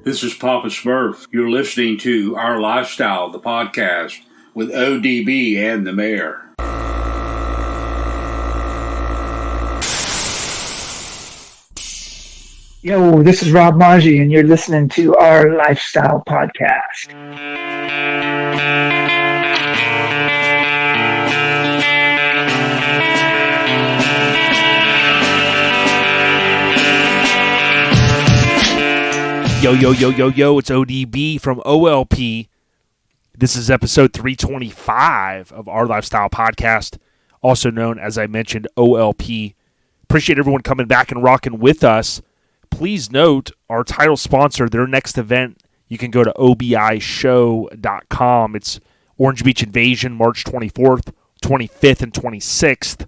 This is Papa Smurf. You're listening to Our Lifestyle, the podcast, with ODB and the Mayor. Yo, this is Rob Maggi, and you're listening to Our Lifestyle podcast. Yo, it's ODB from OLP. This is episode 325 of Our Lifestyle Podcast, also known, as I mentioned, OLP. Appreciate everyone coming back and rocking with us. Please note, our title sponsor, their next event, you can go to obishow.com. It's Orange Beach Invasion, March 24th, 25th, and 26th.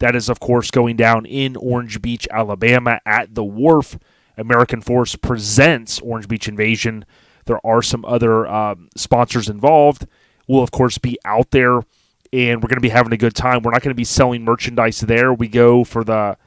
That is, of course, going down in Orange Beach, Alabama at the Wharf. American Force presents Orange Beach Invasion. There are some other sponsors involved. We'll, of course, be out there, and we're going to be having a good time. We're not going to be selling merchandise there. We go for the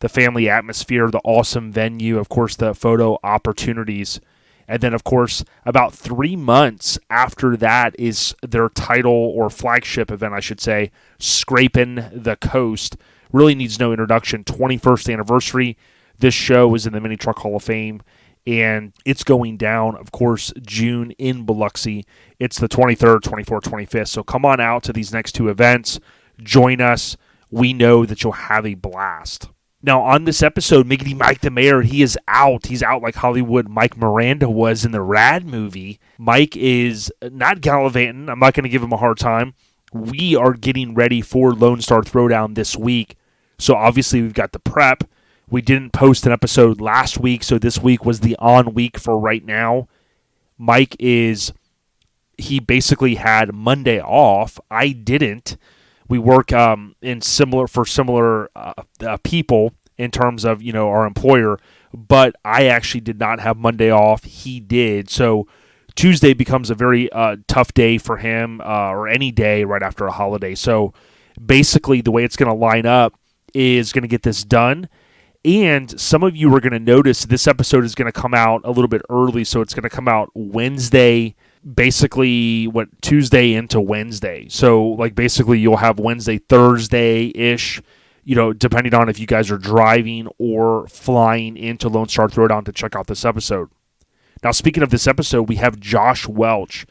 family atmosphere, the awesome venue, of course, the photo opportunities. And then, of course, about 3 months after that is their title or flagship event, I should say, Scraping the Coast. Really needs no introduction. 21st anniversary. This show is in the Mini Truck Hall of Fame, and it's going down, of course, June in Biloxi. It's the 23rd, 24th, 25th. So come on out to these next two events. Join us. We know that you'll have a blast. Now, on this episode, Miggity Mike the Mayor, he is out. He's out like Hollywood Mike Miranda was in the Rad movie. Mike is not gallivanting. I'm not going to give him a hard time. We are getting ready for Lone Star Throwdown this week. So, obviously, we've got the prep. We didn't post an episode last week, so this week was the on week for right now. Mike he basically had Monday off. I didn't. We work in similar people in terms of, our employer, but I actually did not have Monday off. He did. So Tuesday becomes a very tough day for him, or any day right after a holiday. So basically the way it's going to line up is going to get this done. And some of you are going to notice this episode is going to come out a little bit early, so it's going to come out Wednesday, basically Tuesday into Wednesday. So basically you'll have Wednesday, Thursday-ish, depending on if you guys are driving or flying into Lone Star Throwdown to check out this episode. Now, speaking of this episode, we have Josh Welch.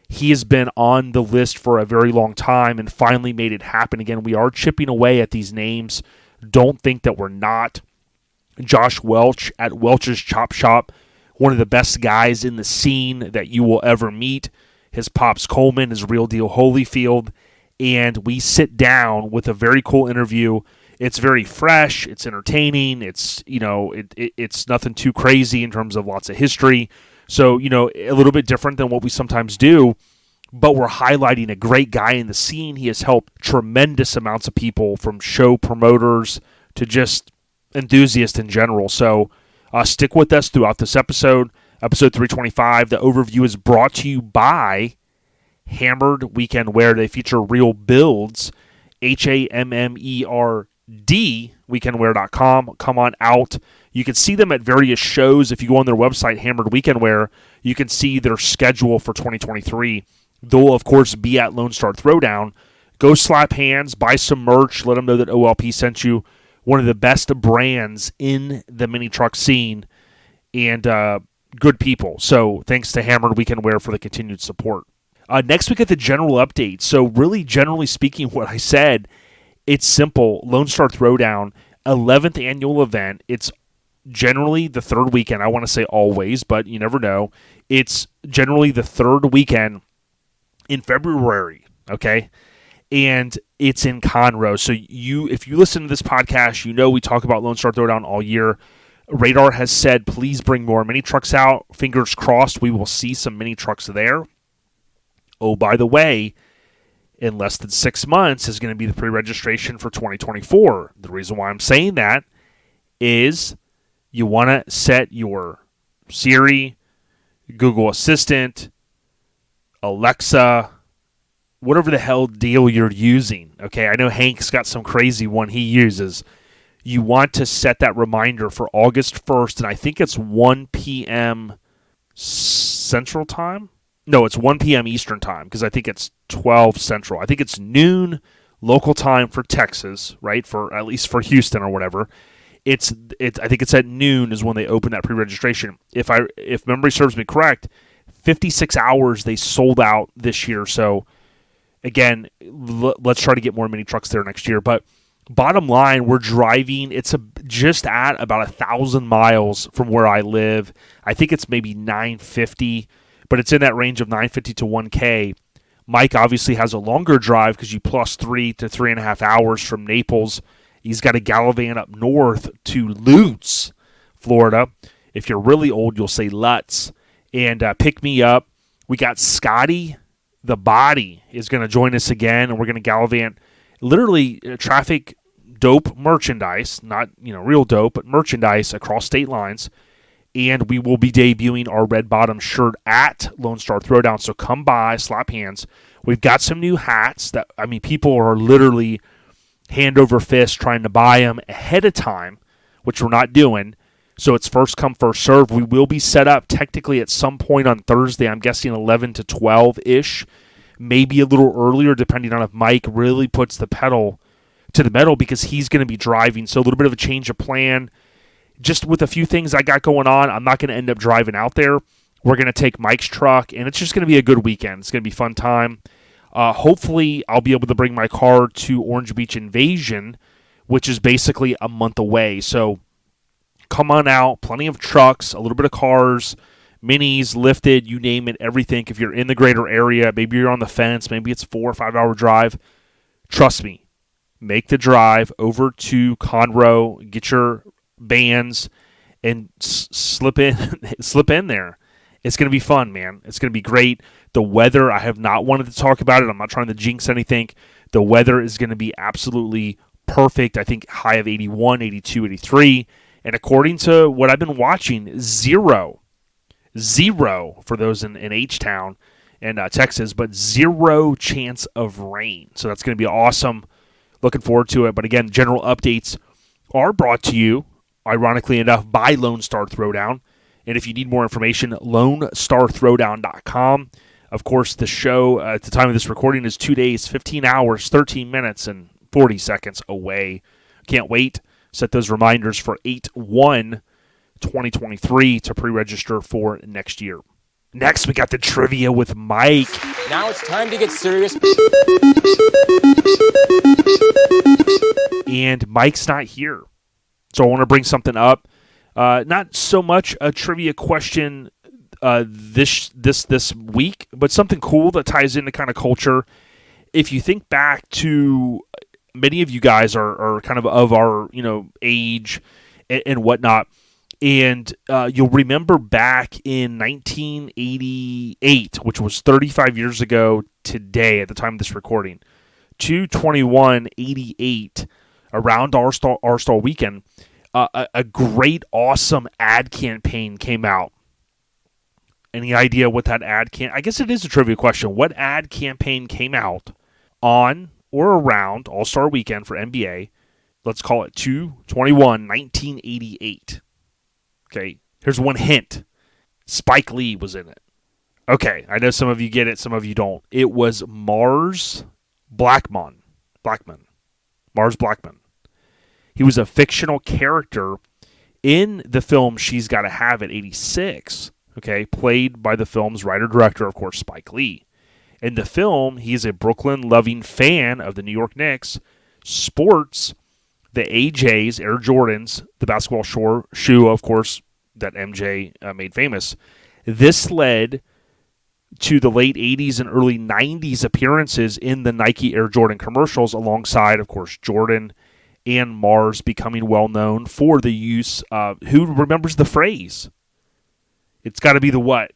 He has been on the list for a very long time and finally made it happen again. We are chipping away at these names. Don't think that we're not. Josh Welch at Welch's Chop Shop, one of the best guys in the scene that you will ever meet. His pops Coleman, his real deal Holyfield, and we sit down with a very cool interview. It's very fresh, it's entertaining, it's it's nothing too crazy in terms of lots of history. So, a little bit different than what we sometimes do, but we're highlighting a great guy in the scene. He has helped tremendous amounts of people, from show promoters to just enthusiasts in general. So stick with us throughout this episode 325. The overview is brought to you by Hammered Weekend Wear. They feature real builds, HAMMERD, weekendwear.com. Come on out. You can see them at various shows. If you go on their website, Hammered Weekend Wear, you can see their schedule for 2023. They'll, of course, be at Lone Star Throwdown. Go slap hands, buy some merch, let them know that OLP sent you. One of the best brands in the mini truck scene, and good people. So thanks to Hammered Weekend Wear for the continued support. Next week at the general update. So really, generally speaking, what I said, it's simple. Lone Star Throwdown, 11th annual event. It's generally the third weekend. I want to say always, but you never know. It's generally the third weekend in February, okay? And it's in Conroe. So if you listen to this podcast, we talk about Lone Star Throwdown all year. Radar has said, please bring more mini trucks out. Fingers crossed we will see some mini trucks there. Oh, by the way, in less than 6 months is going to be the pre-registration for 2024. The reason why I'm saying that is you want to set your Siri, Google Assistant, Alexa, whatever the hell deal you're using. Okay, I know Hank's got some crazy one he uses. You want to set that reminder for August 1st, and I think it's 1 p.m. Central Time. No, it's 1 p.m. Eastern Time because I think it's 12 Central. I think it's noon local time for Texas, right? For at least for Houston or whatever. I think it's at noon is when they open that pre-registration. If memory serves me correct, 56 hours they sold out this year. So again, let's try to get more mini trucks there next year. But bottom line, we're driving. It's just at about 1,000 miles from where I live. I think it's maybe 950, but it's in that range of 950 to 1K. Mike obviously has a longer drive because you plus 3 to 3.5 hours from Naples. He's got a Galavan up north to Lutz, Florida. If you're really old, you'll say Lutz. And pick me up. We got Scotty, the body, is going to join us again, and we're going to Galavan literally traffic dope merchandise, not real dope, but merchandise across state lines. And we will be debuting our red bottom shirt at Lone Star Throwdown. So come by, slap hands. We've got some new hats that, people are literally hand over fist trying to buy them ahead of time, which we're not doing. So it's first come, first serve. We will be set up technically at some point on Thursday. I'm guessing 11 to 12-ish, maybe a little earlier, depending on if Mike really puts the pedal to the metal because he's going to be driving. So a little bit of a change of plan. Just with a few things I got going on, I'm not going to end up driving out there. We're going to take Mike's truck, and it's just going to be a good weekend. It's going to be a fun time. Hopefully, I'll be able to bring my car to Orange Beach Invasion, which is basically a month away. So come on out. Plenty of trucks, a little bit of cars, minis, lifted, you name it, everything. If you're in the greater area, maybe you're on the fence, maybe it's 4 or 5 hour drive. Trust me, make the drive over to Conroe, get your bands, and slip in there. It's going to be fun, man. It's going to be great. The weather, I have not wanted to talk about it. I'm not trying to jinx anything. The weather is going to be absolutely perfect. I think high of 81, 82, 83. And according to what I've been watching, zero for those in H-Town and Texas, but 0 chance of rain. So that's going to be awesome. Looking forward to it. But again, general updates are brought to you, ironically enough, by Lone Star Throwdown. And if you need more information, LoneStarThrowdown.com. Of course, the show at the time of this recording is 2 days, 15 hours, 13 minutes, and 40 seconds away. Can't wait. Set those reminders for 8/1/2023 to pre-register for next year. Next, we got the trivia with Mike. Now it's time to get serious. And Mike's not here. So I want to bring something up. Not so much a trivia question this week, but something cool that ties into kind of culture. If you think back to, many of you guys are kind of our age and whatnot, and you'll remember back in 1988, which was 35 years ago today at the time of this recording, 2/21/88, around Our-Star Weekend, a great, awesome ad campaign came out. Any idea what that ad I guess it is a trivia question. What ad campaign came out on or around All-Star Weekend for NBA? Let's call it 2/21/1988. Okay, here's one hint. Spike Lee was in it. Okay, I know some of you get it, some of you don't. It was Mars Blackmon. Mars Blackmon. He was a fictional character in the film She's Gotta Have It, 86, okay, played by the film's writer-director, of course, Spike Lee. In the film, he is a Brooklyn-loving fan of the New York Knicks, sports the AJs, Air Jordans, the basketball shoe, of course, that MJ made famous. This led to the late 80s and early 90s appearances in the Nike Air Jordan commercials alongside, of course, Jordan and Mars becoming well-known for the use of, who remembers the phrase? It's got to be the what?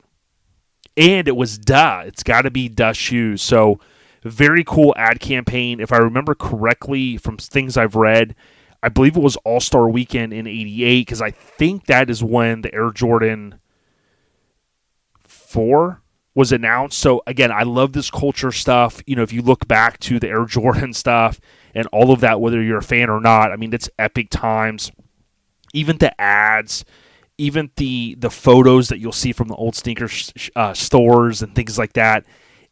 And it was duh. It's got to be duh shoes. So very cool ad campaign. If I remember correctly from things I've read, I believe it was All-Star Weekend in 88 because I think that is when the Air Jordan 4 was announced. So again, I love this culture stuff. If you look back to the Air Jordan stuff and all of that, whether you're a fan or not, I mean, it's epic times. Even the ads, even the photos that you'll see from the old sneaker stores and things like that,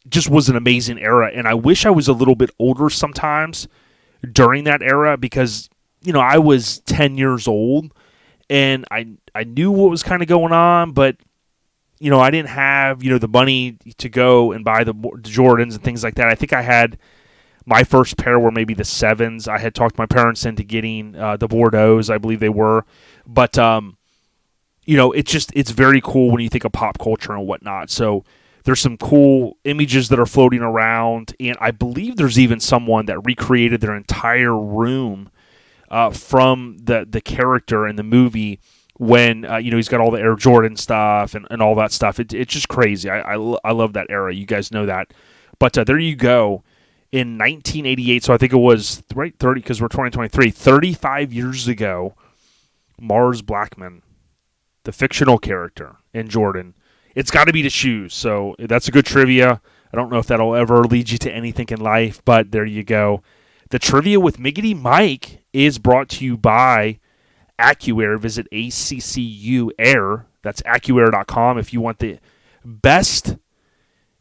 just was an amazing era. And I wish I was a little bit older sometimes during that era, because, I was 10 years old and I knew what was kind of going on, but, I didn't have, the money to go and buy the Jordans and things like that. I think I had my first pair were maybe the 7s. I had talked my parents into getting the Bordeaux's, I believe they were. But, it's very cool when you think of pop culture and whatnot. So there's some cool images that are floating around, and I believe there's even someone that recreated their entire room from the character in the movie when, he's got all the Air Jordan stuff and all that stuff. It's just crazy. I love that era. You guys know that. But there you go. In 1988, so I think it was, 30, because we're 2023, 35 years ago, Mars Blackman, the fictional character in Jordan. It's got to be the shoes, so that's a good trivia. I don't know if that'll ever lead you to anything in life, but there you go. The trivia with Miggity Mike is brought to you by AccuAir. Visit ACCU Air. That's AccuAir.com if you want the best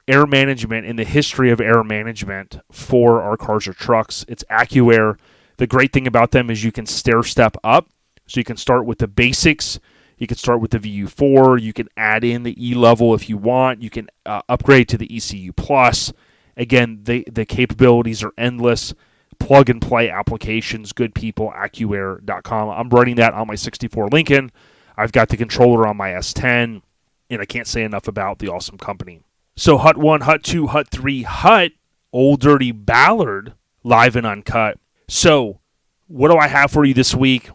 air management in the history of air management for our cars or trucks. It's AccuAir. The great thing about them is you can stair step up. So you can start with the basics. You can start with the VU4. You can add in the E level if you want. You can upgrade to the ECU Plus. Again, the capabilities are endless. Plug and play applications. Good people. AccuAir.com. I'm running that on my 64 Lincoln. I've got the controller on my S10. And I can't say enough about the awesome company. So Hut 1, Hut 2, Hut 3, Hut, Old Dirty Ballard, live and uncut. So what do I have for you this week?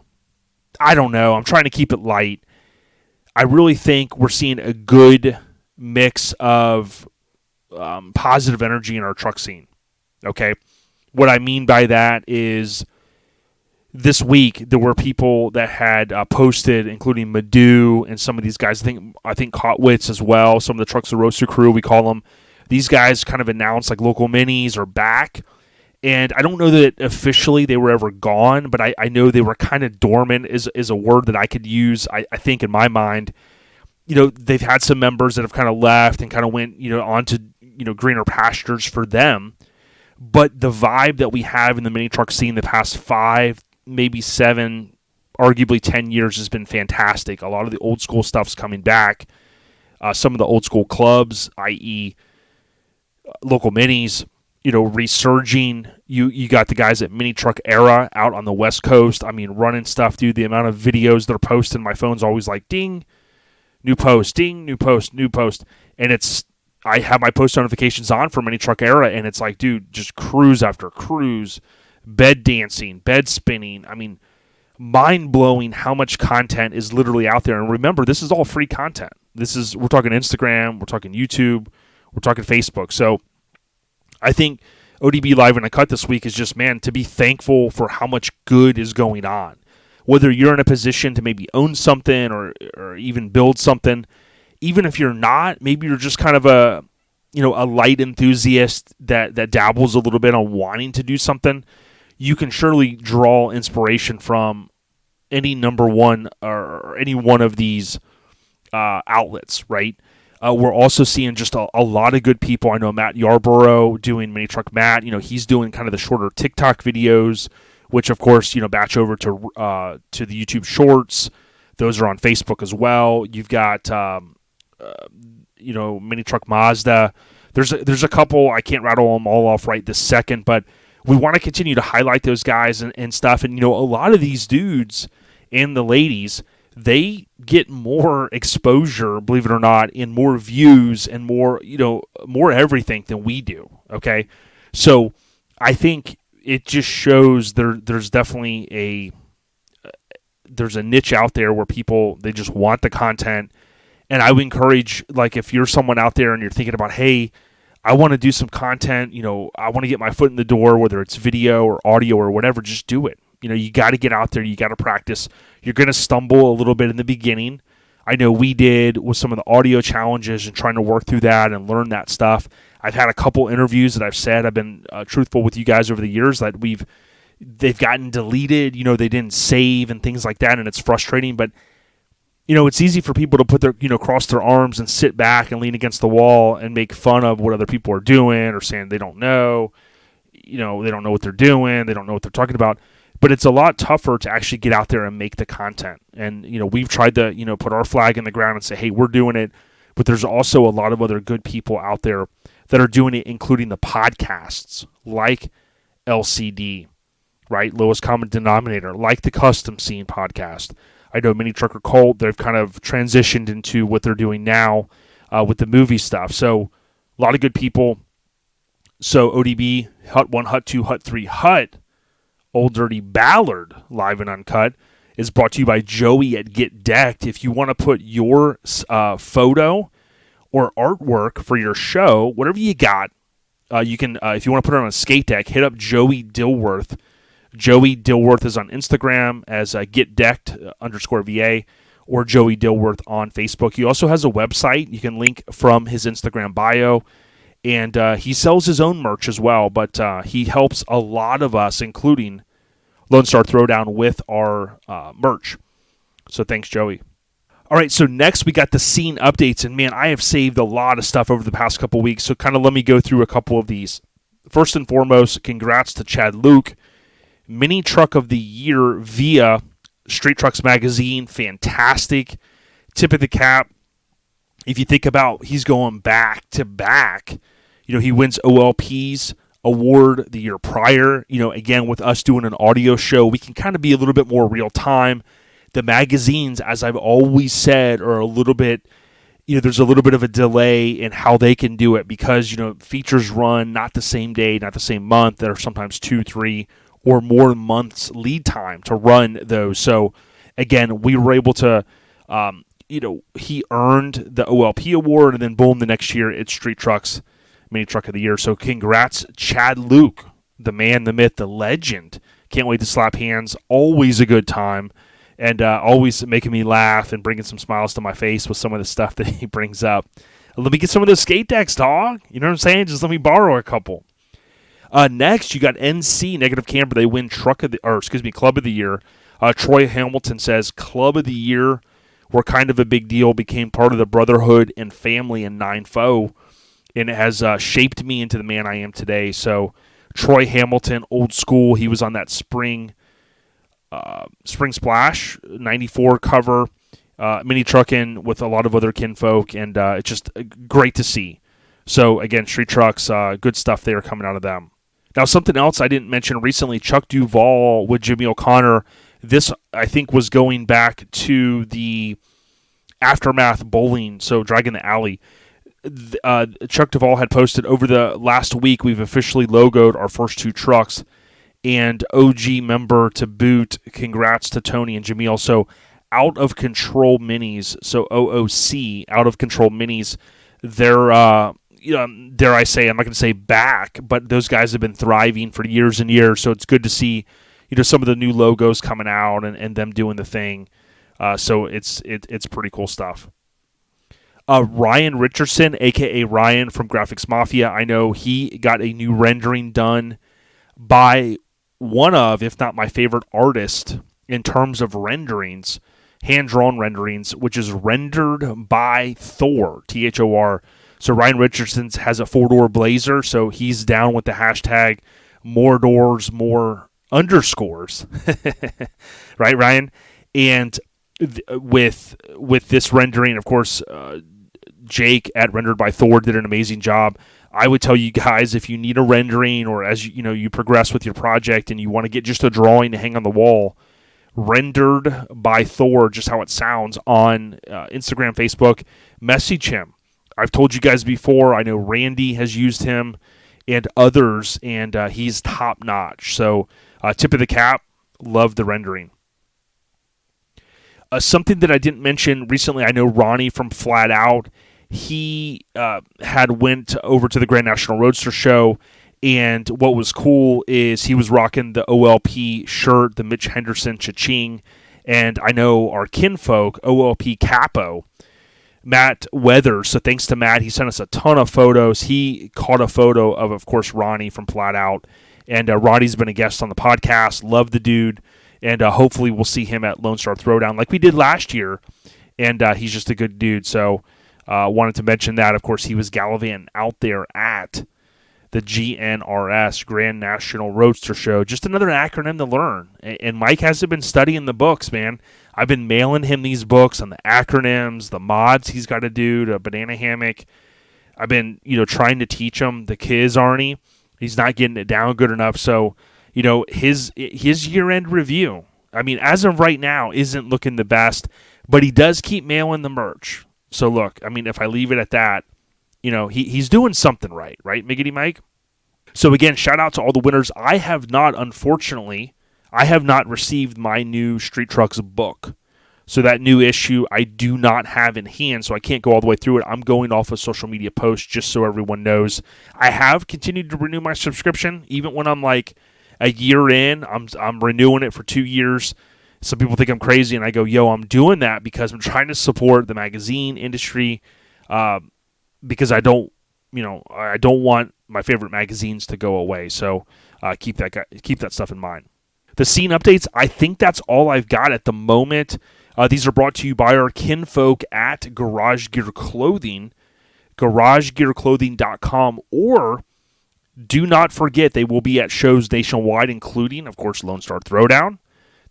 I don't know. I'm trying to keep it light. I really think we're seeing a good mix of positive energy in our truck scene. Okay? What I mean by that is this week there were people that had posted, including Madhu and some of these guys. I think Kotwitz as well. Some of the Trucks and Roaster crew, we call them. These guys kind of announced like local minis are back. And I don't know that officially they were ever gone, but I know they were kind of dormant is a word that I could use, I think, in my mind. They've had some members that have kind of left and kind of went, on to, greener pastures for them. But the vibe that we have in the mini truck scene the past 5, maybe 7, arguably 10 years has been fantastic. A lot of the old school stuff's coming back. Some of the old school clubs, i.e. local minis, resurging. You got the guys at Mini Truck Era out on the West Coast. I mean, running stuff, dude. The amount of videos they're posting, my phone's always like, ding, new post, ding, new post, new post. And I have my post notifications on for Mini Truck Era, and it's like, dude, just cruise after cruise, bed dancing, bed spinning. I mean, mind-blowing how much content is literally out there. And remember, this is all free content. We're talking Instagram, we're talking YouTube, we're talking Facebook. So I think ODB Live and Uncut this week is just, man, to be thankful for how much good is going on. Whether you're in a position to maybe own something or even build something, even if you're not, maybe you're just kind of a light enthusiast that dabbles a little bit on wanting to do something, you can surely draw inspiration from any number one or any one of these outlets, right? We're also seeing just a lot of good people. I know Matt Yarborough doing Mini Truck Matt. He's doing kind of the shorter TikTok videos, which of course batch over to the YouTube Shorts. Those are on Facebook as well. You've got Mini Truck Mazda. There's a couple. I can't rattle them all off right this second, but we want to continue to highlight those guys and stuff. And a lot of these dudes and the ladies, they get more exposure, believe it or not, and more views and more, more everything than we do. Okay. So I think it just shows there's definitely there's a niche out there where people, they just want the content. And I would encourage, like, if you're someone out there and you're thinking about, hey, I want to do some content, I want to get my foot in the door, whether it's video or audio or whatever, just do it. You got to get out there. You got to practice. You're going to stumble a little bit in the beginning. I know we did with some of the audio challenges and trying to work through that and learn that stuff. I've had a couple interviews that I've said, I've been truthful with you guys over the years that they've gotten deleted, they didn't save and things like that, and it's frustrating. But it's easy for people to put their, cross their arms and sit back and lean against the wall and make fun of what other people are doing or saying they don't know, they don't know what they're doing, they don't know what they're talking about. But it's a lot tougher to actually get out there and make the content. And, we've tried to, put our flag in the ground and say, hey, we're doing it. But there's also a lot of other good people out there that are doing it, including the podcasts like LCD, right? Lowest Common Denominator, like the Custom Scene podcast. I know Mini Trucker Cult, they've kind of transitioned into what they're doing now with the movie stuff. So a lot of good people. So ODB, Hut 1, Hut 2, Hut 3, Hut, Old Dirty Ballard, live and uncut, is brought to you by Joey at Get Decked. If you want to put your photo or artwork for your show, whatever you got, you can, if you want to put it on a skate deck, hit up Joey Dilworth. Joey Dilworth is on Instagram as getdecked_VA or Joey Dilworth on Facebook. He also has a website. You can link from his Instagram bio. And he sells his own merch as well, but he helps a lot of us, including Lone Star Throwdown, with our merch. So thanks, Joey. All right, so next we got the scene updates. And, man, I have saved a lot of stuff over the past couple weeks, so kind of let me go through a couple of these. First and foremost, congrats to Chad Luke. Mini Truck of the Year via Street Trucks Magazine. Fantastic. Tip of the cap. If you think about, he's going back to back. He wins OLP's award the year prior. Again, with us doing an audio show, we can kind of be a little bit more real time. The magazines, as I've always said, are a little bit, there's a little bit of a delay in how they can do it because, features run not the same day, not the same month. There are sometimes 2, 3, or more months lead time to run those. So, again, we were able to, he earned the OLP award, and then boom, the next year it's Street Trucks Mini Truck of the Year. So congrats, Chad Luke, the man, the myth, the legend. Can't wait to slap hands. Always a good time, and always making me laugh and bringing some smiles to my face with some of the stuff that he brings up. Let me get some of those skate decks, dog. You know what I'm saying? Just let me borrow a couple. Next, you got NC, Negative Camper. They win Club of the Year. Troy Hamilton says, Club of the Year were kind of a big deal, became part of the brotherhood and family in 9-4, and it has shaped me into the man I am today. So Troy Hamilton, old school, he was on that Spring Splash 94 cover, Mini Truckin' with a lot of other kinfolk, and it's just great to see. So again, Street Trucks, good stuff there coming out of them. Now, something else I didn't mention recently, Chuck Duvall with Jimmy O'Connor. This, I think, was going back to the Aftermath Bowling, so Dragging the Alley. Chuck Duvall had posted over the last week, we've officially logoed our first 2 trucks, and OG member to boot. Congrats to Tony and Jameel. So Out of Control Minis, so OOC, Out of Control Minis, they're... dare I say, I'm not going to say back, but those guys have been thriving for years and years, so it's good to see, some of the new logos coming out and them doing the thing. So it's pretty cool stuff. Ryan Richardson, a.k.a. Ryan from Graphics Mafia, I know he got a new rendering done by one of, if not my favorite artist in terms of renderings, hand-drawn renderings, which is Rendered by Thor, Thor. So Ryan Richardson has a 4-door Blazer, so he's down with the hashtag more doors, more underscores. Right, Ryan? And with this rendering, of course, Jake at Rendered by Thor did an amazing job. I would tell you guys, if you need a rendering or as you progress with your project and you want to get just a drawing to hang on the wall, Rendered by Thor, just how it sounds, on Instagram, Facebook, message him. I've told you guys before, I know Randy has used him and others, and he's top-notch. So, tip of the cap, love the rendering. Something that I didn't mention recently, I know Ronnie from Flat Out, he had went over to the Grand National Roadster Show, and what was cool is he was rocking the OLP shirt, the Mitch Henderson cha-ching, and I know our kinfolk, OLP Capo, Matt Weathers. So thanks to Matt, he sent us a ton of photos. He caught a photo of course, Ronnie from Flat Out. And Ronnie's been a guest on the podcast. Love the dude. And hopefully we'll see him at Lone Star Throwdown like we did last year. and he's just a good dude. So wanted to mention that. Of course, he was gallivanting out there at the GNRS, Grand National Roadster Show. Just another acronym to learn. And Mike hasn't been studying the books, man. I've been mailing him these books on the acronyms, the mods he's got to do to Banana Hammock. I've been, trying to teach him the Kiz, Arnie. He's not getting it down good enough. So, his year-end review, I mean, as of right now, isn't looking the best, but he does keep mailing the merch. So, look, I mean, if I leave it at that, he's doing something right, Miggity Mike? So, again, shout out to all the winners. Unfortunately, I have not received my new Street Trucks book. So that new issue I do not have in hand, so I can't go all the way through it. I'm going off of social media posts just so everyone knows. I have continued to renew my subscription, even when I'm like a year in. I'm renewing it for 2 years. Some people think I'm crazy, and I go, yo, I'm doing that because I'm trying to support the magazine industry because I don't want my favorite magazines to go away. So keep that stuff in mind. The scene updates, I think that's all I've got at the moment. These are brought to you by our kinfolk at Garage Gear Clothing, garagegearclothing.com, or do not forget they will be at shows nationwide, including, of course, Lone Star Throwdown.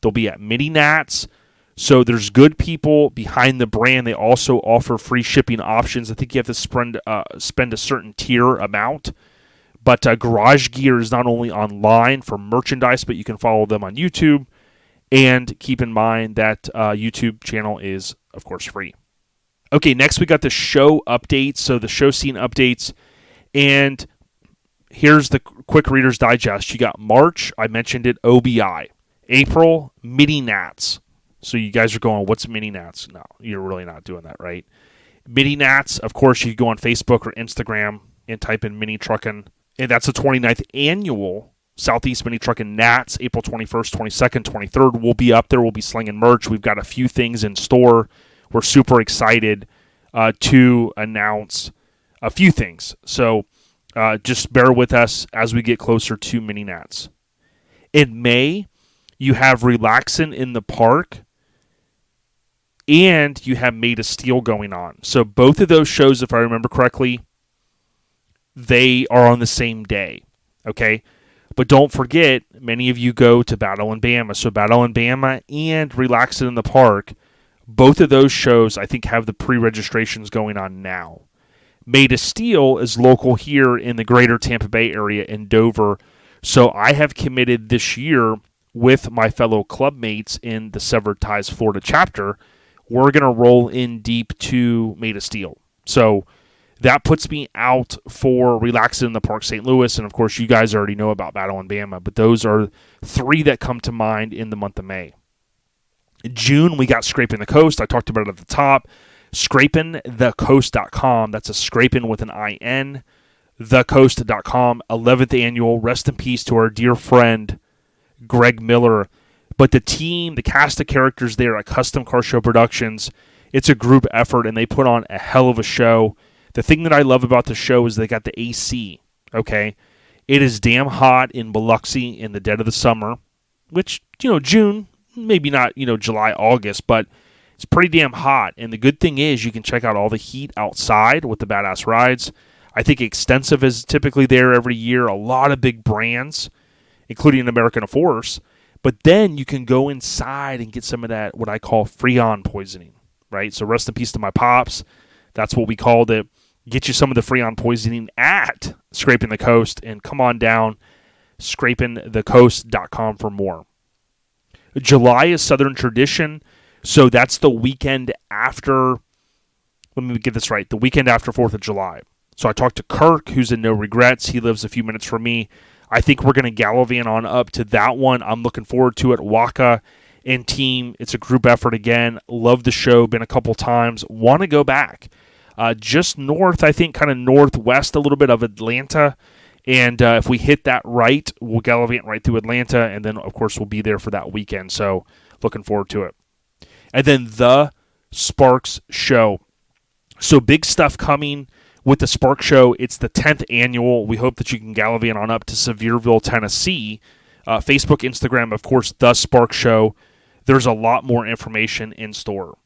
They'll be at Mini Nats. So there's good people behind the brand. They also offer free shipping options. I think you have to spend a certain tier amount. But Garage Gear is not only online for merchandise, but you can follow them on YouTube. And keep in mind that YouTube channel is, of course, free. Okay, next we got the show updates. So the show scene updates. And here's the quick Reader's Digest. You got March, I mentioned it, OBI. April, Mini Nats. So you guys are going, what's Mini Nats? No, you're really not doing that, right? Mini Nats, of course, you can go on Facebook or Instagram and type in Mini Truckin'. And that's the 29th annual Southeast Mini Truckin' Nats, April 21st, 22nd, 23rd. We'll be up there. We'll be slinging merch. We've got a few things in store. We're super excited to announce a few things. So just bear with us as we get closer to Mini Nats. In May, you have Relaxin' in the Park, and you have Made of Steel going on. So both of those shows, if I remember correctly, they are on the same day, okay? But don't forget, many of you go to Battle in Bama. So Battle in Bama and Relaxin' in the Park, both of those shows, I think, have the pre-registrations going on now. Made of Steel is local here in the greater Tampa Bay area in Dover. So I have committed this year with my fellow clubmates in the Severed Ties Florida chapter. We're going to roll in deep to Made of Steel. So that puts me out for Relaxin' in the Park St. Louis. And, of course, you guys already know about Battle in Bama. But those are three that come to mind in the month of May. In June, we got Scraping the Coast. I talked about it at the top. ScrapingTheCoast.com. That's a scraping with an I-N. TheCoast.com. 11th annual. Rest in peace to our dear friend, Greg Miller. But the team, the cast of characters there at Custom Car Show Productions, it's a group effort, and they put on a hell of a show. The thing that I love about the show is they got the AC, okay? It is damn hot in Biloxi in the dead of the summer, which, June, maybe not, July, August, but it's pretty damn hot. And the good thing is you can check out all the heat outside with the badass rides. I think Extensive is typically there every year, a lot of big brands, including American Force. But then you can go inside and get some of that, what I call Freon poisoning, right? So rest in peace to my pops. That's what we called it. Get you some of the Freon poisoning at Scraping the Coast, and come on down, scrapingthecoast.com for more. July is Southern Tradition, so that's the weekend after, let me get this right, the weekend after 4th of July. So I talked to Kirk, who's in No Regrets. He lives a few minutes from me. I think we're going to gallivant on up to that one. I'm looking forward to it. Waka and team, it's a group effort again. Love the show, been a couple times. Want to go back. Just north, I think, kind of northwest a little bit of Atlanta. And if we hit that right, we'll gallivant right through Atlanta. And then, of course, we'll be there for that weekend. So looking forward to it. And then the Sparks Show. So big stuff coming with the Spark Show. It's the 10th annual. We hope that you can gallivant on up to Sevierville, Tennessee. Facebook, Instagram, of course, the Spark Show. There's a lot more information in store.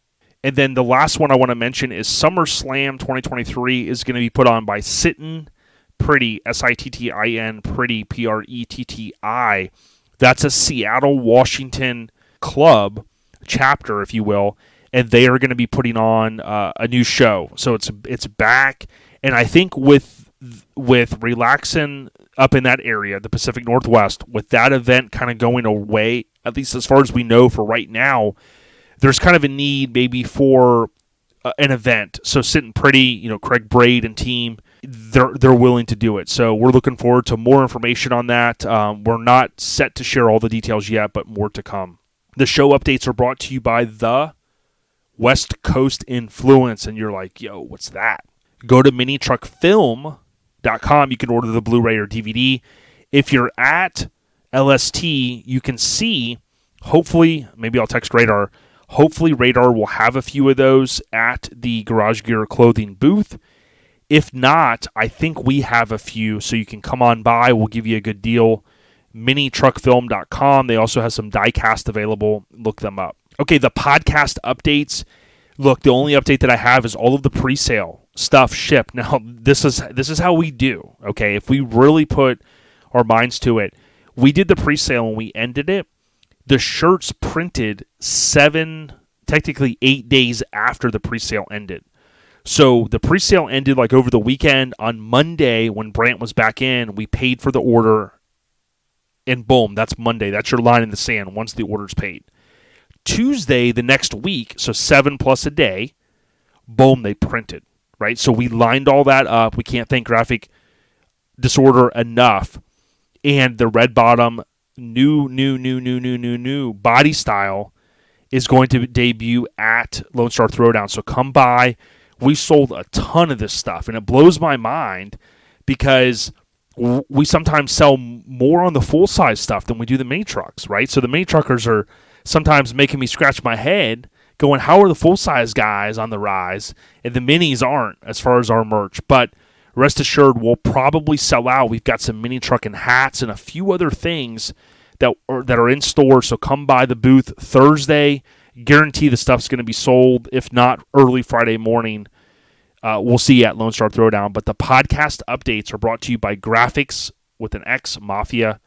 And then the last one I want to mention is SummerSlam 2023 is going to be put on by Sittin Pretty, Sittin Pretty, Pretti. That's a Seattle, Washington club, chapter, if you will, and they are going to be putting on a new show. So it's back, and I think with relaxing up in that area, the Pacific Northwest, with that event kind of going away, at least as far as we know for right now, there's kind of a need maybe for an event. So Sittin Pretty, Craig Braid and team, they're willing to do it. So we're looking forward to more information on that. We're not set to share all the details yet, but more to come. The show updates are brought to you by the West Coast Influence, and you're like, yo, what's that? Go to minitruckfilm.com. You can order the Blu-ray or DVD. If you're at LST, you can see, hopefully, maybe I'll text Radar, hopefully Radar will have a few of those at the Garage Gear Clothing booth. If not, I think we have a few, so you can come on by. We'll give you a good deal. Minitruckfilm.com. They also have some diecast available. Look them up. Okay, the podcast updates. Look, the only update that I have is all of the pre-sale stuff shipped. Now, this is how we do, okay? If we really put our minds to it, we did the pre-sale and we ended it. The shirts printed 8 days after the pre-sale ended. So the pre-sale ended like over the weekend. On Monday, when Brant was back in, we paid for the order, and boom, that's Monday. That's your line in the sand once the order's paid. Tuesday, the next week, so 7 plus a day, boom, they printed, right? So we lined all that up. We can't thank Graphic Disorder enough. And the red bottom, new body style is going to debut at Lone Star Throwdown. So come by. We sold a ton of this stuff, and it blows my mind because we sometimes sell more on the full-size stuff than we do the mini trucks, right? So the mini truckers are sometimes making me scratch my head going, how are the full-size guys on the rise, and the minis aren't as far as our merch? But rest assured, we'll probably sell out. We've got some mini trucking hats and a few other things that are in store, so come by the booth Thursday. Guarantee the stuff's going to be sold, if not early Friday morning. We'll see you at Lone Star Throwdown. But the podcast updates are brought to you by Graphics with an X Mafia.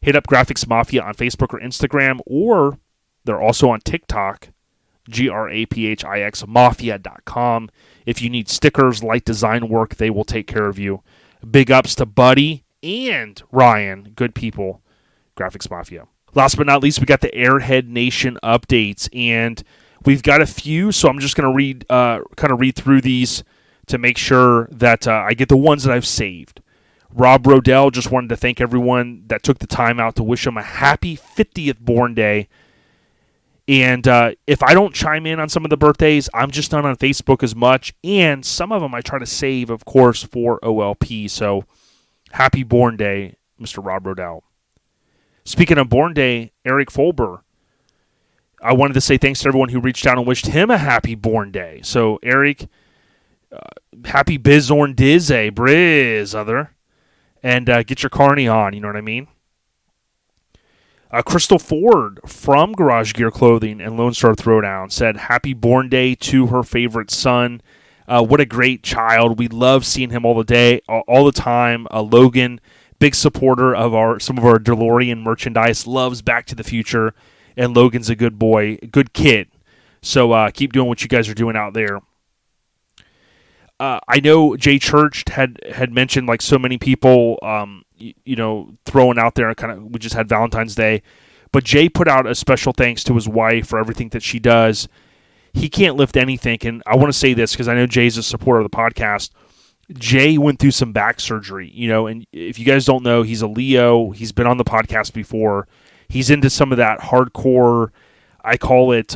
Hit up Graphics Mafia on Facebook or Instagram, or they're also on TikTok, GRAPHIX Mafia.com. If you need stickers, light design work, they will take care of you. Big ups to Buddy and Ryan, good people, Graphics Mafia. Last but not least, we got the Airhead Nation updates, and we've got a few, so I'm just going to read through these to make sure that I get the ones that I've saved. Rob Rodell just wanted to thank everyone that took the time out to wish him a happy 50th born day. And if I don't chime in on some of the birthdays, I'm just not on Facebook as much, and some of them I try to save, of course, for OLP. So happy born day, Mr. Rob Rodell. Speaking of born day, Eric Folber, I wanted to say thanks to everyone who reached out and wished him a happy born day. So, Eric, happy Bizorn Dizzy, Briz, other. And get your carny on, you know what I mean? Crystal Ford from Garage Gear Clothing and Lone Star Throwdown said happy born day to her favorite son. What a great child. We love seeing him all the time. Logan, big supporter of some of our DeLorean merchandise, loves Back to the Future, and Logan's a good boy, good kid. So keep doing what you guys are doing out there. I know Jay Church had mentioned, like so many people, throwing out there, we just had Valentine's Day, but Jay put out a special thanks to his wife for everything that she does. He can't lift anything, and I want to say this because I know Jay's a supporter of the podcast. Jay went through some back surgery, and if you guys don't know, he's a Leo. He's been on the podcast before. He's into some of that hardcore, I call it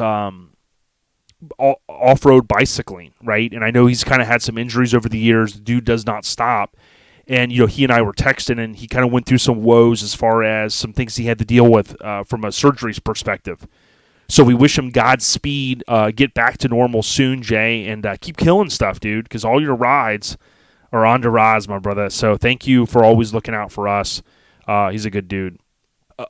off-road bicycling, right? And I know he's kind of had some injuries over the years. The dude does not stop. And, he and I were texting, and he kind of went through some woes as far as some things he had to deal with from a surgery's perspective. So we wish him Godspeed, get back to normal soon, Jay, and keep killing stuff, dude, because all your rides are on to rise, my brother. So thank you for always looking out for us. He's a good dude.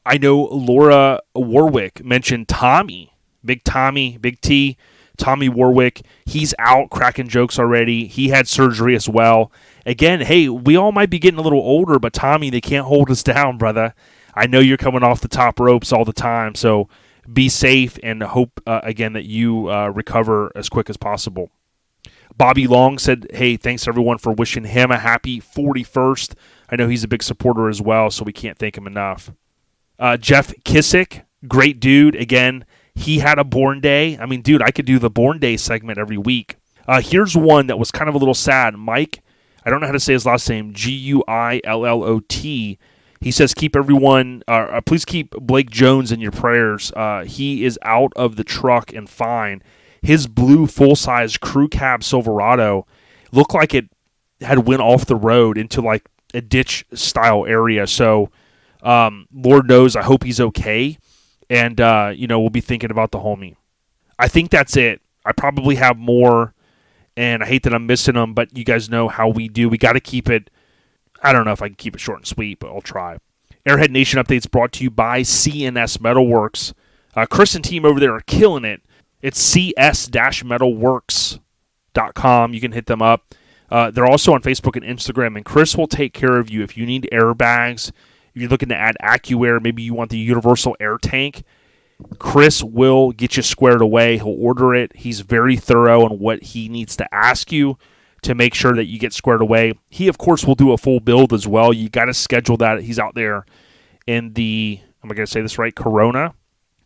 I know Laura Warwick mentioned Tommy, Big T. Tommy Warwick, he's out cracking jokes already. He had surgery as well. Again, hey, we all might be getting a little older, but Tommy, they can't hold us down, brother. I know you're coming off the top ropes all the time, so be safe and hope, again, that you recover as quick as possible. Bobby Long said, hey, thanks everyone for wishing him a happy 41st. I know he's a big supporter as well, so we can't thank him enough. Jeff Kissick, great dude. Again, he had a born day. I mean, dude, I could do the born day segment every week. Here's one that was kind of a little sad. Mike, I don't know how to say his last name, Guillot. He says, please keep Blake Jones in your prayers. He is out of the truck and fine. His blue full-size crew cab Silverado looked like it had went off the road into like a ditch-style area. So, Lord knows, I hope he's okay. And, we'll be thinking about the homie. I think that's it. I probably have more, and I hate that I'm missing them, but you guys know how we do. We got to keep it, I don't know if I can keep it short and sweet, but I'll try. Airhead Nation Updates brought to you by CNS Metalworks. Chris and team over there are killing it. It's cs-metalworks.com. You can hit them up. They're also on Facebook and Instagram, and Chris will take care of you if you need airbags. If you're looking to add AccuAir, maybe you want the universal air tank, Chris will get you squared away. He'll order it. He's very thorough on what he needs to ask you to make sure that you get squared away. He, of course, will do a full build as well. You got to schedule that. He's out there in the, am I going to say this right, Corona,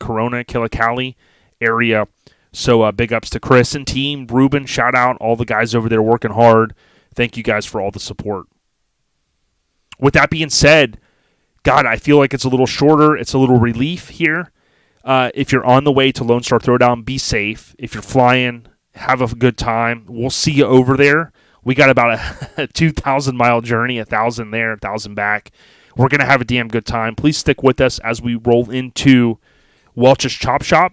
Killicali area. So big ups to Chris and team. Ruben, shout out all the guys over there working hard. Thank you guys for all the support. With that being said, God, I feel like it's a little shorter. It's a little relief here. If you're on the way to Lone Star Throwdown, be safe. If you're flying, have a good time. We'll see you over there. We got about a 2,000-mile journey, 1,000 there, 1,000 back. We're going to have a damn good time. Please stick with us as we roll into Welch's Chop Shop.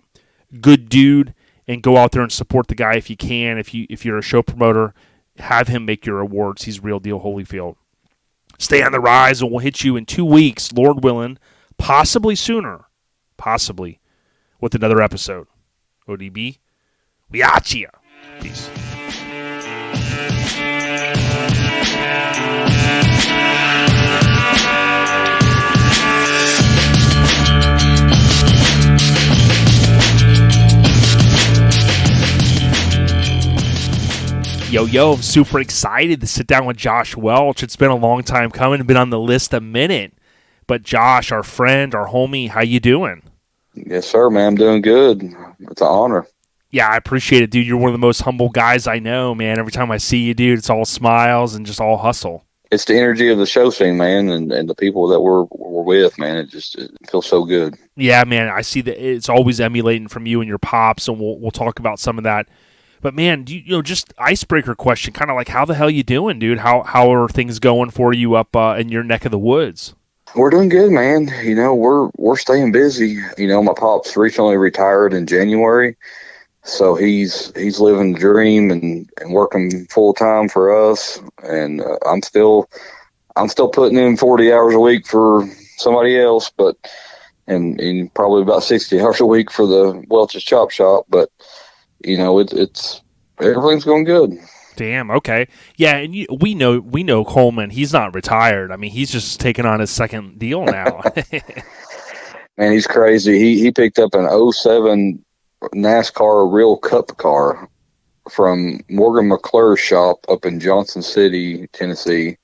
Good dude, and go out there and support the guy if you can. If you're a show promoter, have him make your awards. He's real deal Holyfield. Stay on the rise, and we'll hit you in 2 weeks, Lord willing, possibly sooner, with another episode. ODB, we at ya. Peace. Yo, I'm super excited to sit down with Josh Welch. It's been a long time coming, been on the list a minute. But Josh, our friend, our homie, how you doing? Yes, sir, man. I'm doing good. It's an honor. Yeah, I appreciate it, dude. You're one of the most humble guys I know, man. Every time I see you, dude, it's all smiles and just all hustle. It's the energy of the show scene, man, and the people that we're with, man. It feels so good. Yeah, man. I see that it's always emulating from you and your pops, and we'll talk about some of that. But man, just icebreaker question, kind of like, how the hell you doing, dude? How are things going for you up in your neck of the woods? We're doing good, man. We're staying busy. My pops recently retired in January, so he's living the dream and working full time for us. And I'm still putting in 40 hours a week for somebody else, but and probably about 60 hours a week for the Welch's Chop Shop, but. It's everything's going good. Damn. Okay. Yeah, and we know Coleman. He's not retired. I mean, he's just taking on his second deal now. Man, he's crazy. He picked up an '07 NASCAR Real Cup car from Morgan McClure's shop up in Johnson City, Tennessee.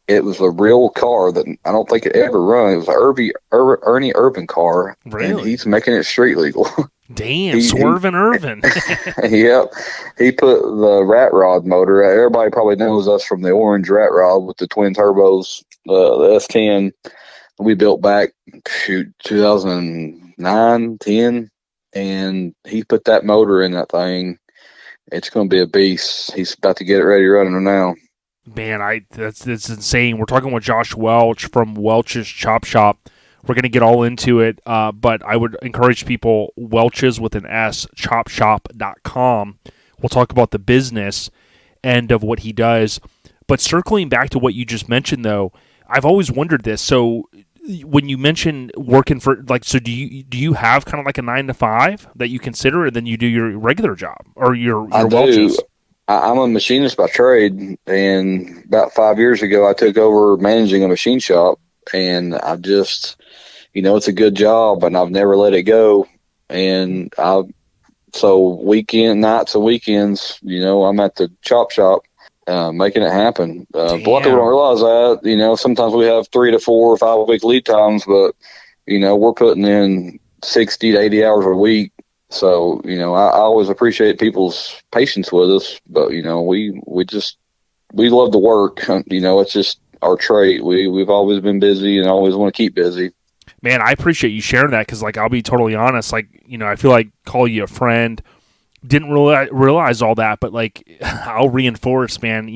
It was a real car that I don't think it ever run. It was an Ernie Irvan car. Really? And he's making it street legal. Damn, Swervin' Irvin. Yep. He put the rat rod motor. Everybody probably knows us from the orange rat rod with the twin turbos, the S10 we built back, 2009, 10. And he put that motor in that thing. It's going to be a beast. He's about to get it ready running now. Man, that's insane. We're talking with Josh Welch from Welch's Chop Shop. We're going to get all into it, but I would encourage people, Welch's with an S, chopshop.com. We'll talk about the business end of what he does. But circling back to what you just mentioned, though, I've always wondered this. So when you mention working for, like, so do you have kind of like a 9 to 5 that you consider, and then you do your regular job or your I do. Welch's? I'm a machinist by trade, and about 5 years ago, I took over managing a machine shop, and I just, it's a good job, and I've never let it go. And so nights and weekends, I'm at the chop shop, making it happen. A lot of people don't realize that, sometimes we have 3 to 4 or 5 week lead times, but, we're putting in 60 to 80 hours a week. So, I always appreciate people's patience with us, but, we love to work. It's just our trait. We've always been busy and always want to keep busy. Man, I appreciate you sharing that, because, like, I'll be totally honest. Like, I feel like call you a friend. Didn't realize all that, but, like, I'll reinforce, man.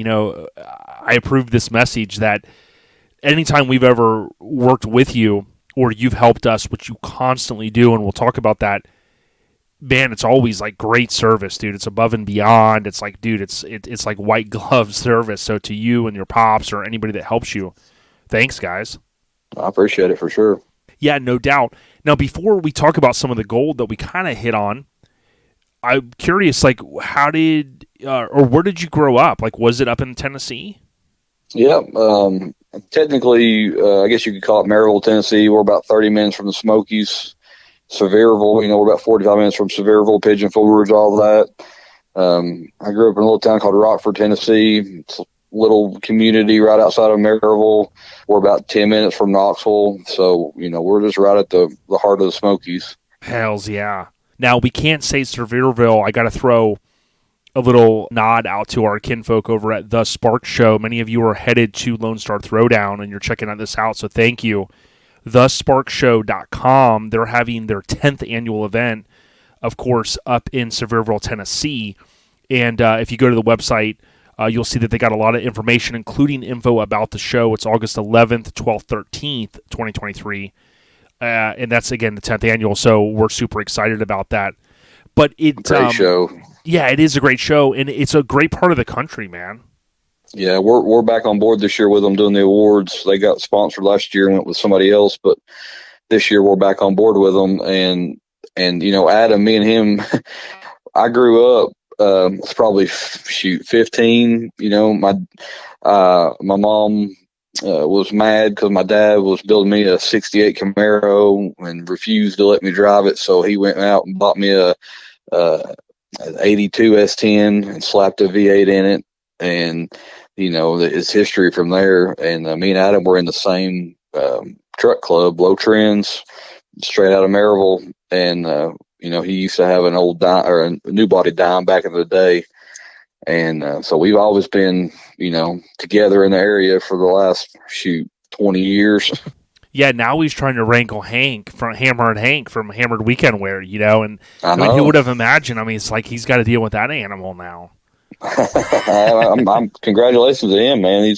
I approve this message that anytime we've ever worked with you or you've helped us, which you constantly do, and we'll talk about that. Man, it's always like great service, dude. It's above and beyond. It's like, dude, it's like white glove service. So to you and your pops or anybody that helps you, thanks, guys. I appreciate it for sure. Yeah, no doubt. Now, before we talk about some of the gold that we kind of hit on, I'm curious, like, how did or where did you grow up? Like, was it up in Tennessee? Yeah, technically, I guess you could call it Maryville, Tennessee. We're about 30 minutes from the Smokies. Sevierville, we're about 45 minutes from Sevierville, Pigeon Forge, all that. I grew up in a little town called Rockford, Tennessee. It's a little community right outside of Maryville. We're about 10 minutes from Knoxville. So, we're just right at the heart of the Smokies. Hells yeah. Now, we can't say Sevierville. I got to throw a little nod out to our kinfolk over at The Spark Show. Many of you are headed to Lone Star Throwdown, and you're checking this out, so thank you. thesparkshow.com. They're having their 10th annual event, of course, up in Sevierville, Tennessee. And if you go to the website, you'll see that they got a lot of information, including info about the show. It's August 11th, 12th, 13th, 2023. And that's, again, the 10th annual, so we're super excited about that. But it's great show. Yeah, it is a great show, and it's a great part of the country, man. Yeah, we're back on board this year with them doing the awards. They got sponsored last year and went with somebody else, but this year we're back on board with them. And Adam, me and him, I grew up. It's probably 15. My mom was mad because my dad was building me a '68 Camaro and refused to let me drive it, so he went out and bought me a an '82 S10 and slapped a V8 in it, and it's history from there. And me and Adam were in the same truck club, Low Trends, straight out of Maryville. And he used to have an old dime, or a new body dime back in the day. And so we've always been, together in the area for the last 20 years. Yeah, now he's trying to wrangle Hank from Hammered Weekend Wear, and I mean, who would have imagined? I mean, it's like he's got to deal with that animal now. I'm congratulations to him, man.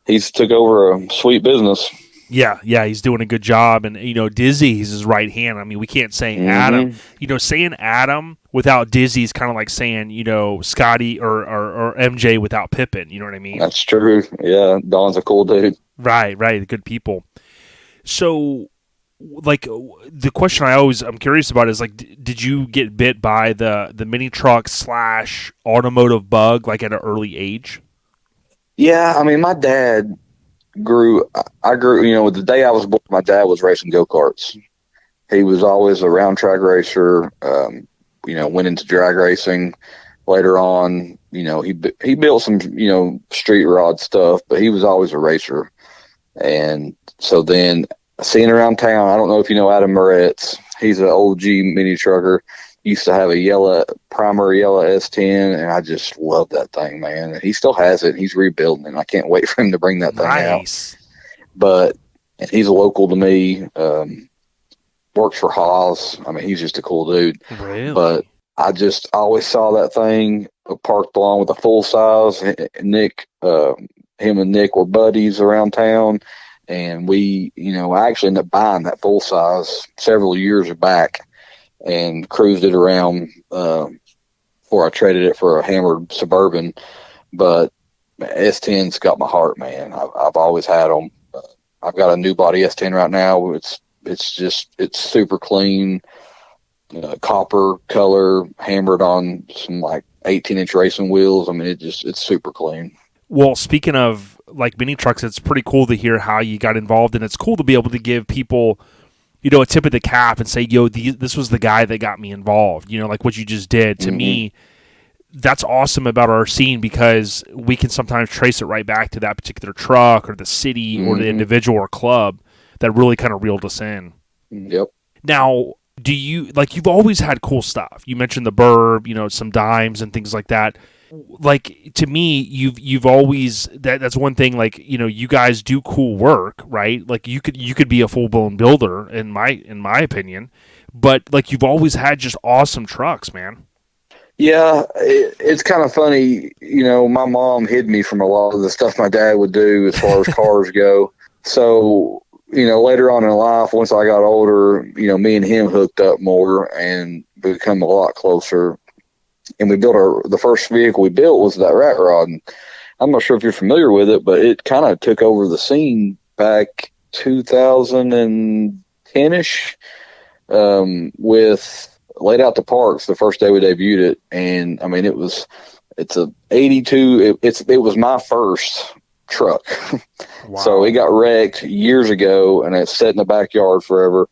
He's took over a sweet business. Yeah, he's doing a good job, and Dizzy is his right hand. I mean, we can't say Adam. Saying Adam without Dizzy is kind of like saying Scotty or MJ without Pippen. You know what I mean? That's true. Yeah, Don's a cool dude. Right, good people. So, like, the question I'm curious about is, like, did you get bit by the mini truck / automotive bug, like, at an early age? Yeah, I mean, my dad I grew, the day I was born, my dad was racing go-karts. He was always a round track racer, went into drag racing later on. He built some, street rod stuff, but he was always a racer. And so then seeing around town, I don't know if you know Adam Moretz. He's an OG mini trucker. Used to have a primary yellow S10, and I just love that thing, man. And he still has it. He's rebuilding it. I can't wait for him to bring that thing out. But he's local to me. Works for Haas. I mean, he's just a cool dude. Really? But I just always saw that thing parked along with a full size. Nick, him and Nick were buddies around town. And we, I actually ended up buying that full size several years back and cruised it around before I traded it for a hammered Suburban. But S10's got my heart, man. I've always had them. I've got a new body S10 right now. It's super clean, copper color, hammered on some like 18-inch racing wheels. I mean, it's super clean. Well, speaking of like mini trucks, it's pretty cool to hear how you got involved, and it's cool to be able to give people, a tip of the cap and say, yo, this was the guy that got me involved, like what you just did. To me, that's awesome about our scene, because we can sometimes trace it right back to that particular truck or the city or the individual or club that really kind of reeled us in. Yep. Now, do you, like, you've always had cool stuff. You mentioned the Burb, some dimes and things like that. Like, to me, you've always, that's one thing, like, you guys do cool work, right? Like, you could be a full-blown builder in my opinion, but like, you've always had just awesome trucks, man. Yeah, it's kind of funny. My mom hid me from a lot of the stuff my dad would do as far as cars go. So, later on in life, once I got older, me and him hooked up more and become a lot closer. And we built the first vehicle we built was that rat rod. And I'm not sure if you're familiar with it, but it kind of took over the scene back 2010-ish with Laid Out to Parks the first day we debuted it. And I mean, it's a 82. It was my first truck. Wow. So it got wrecked years ago and it's sat in the backyard forever.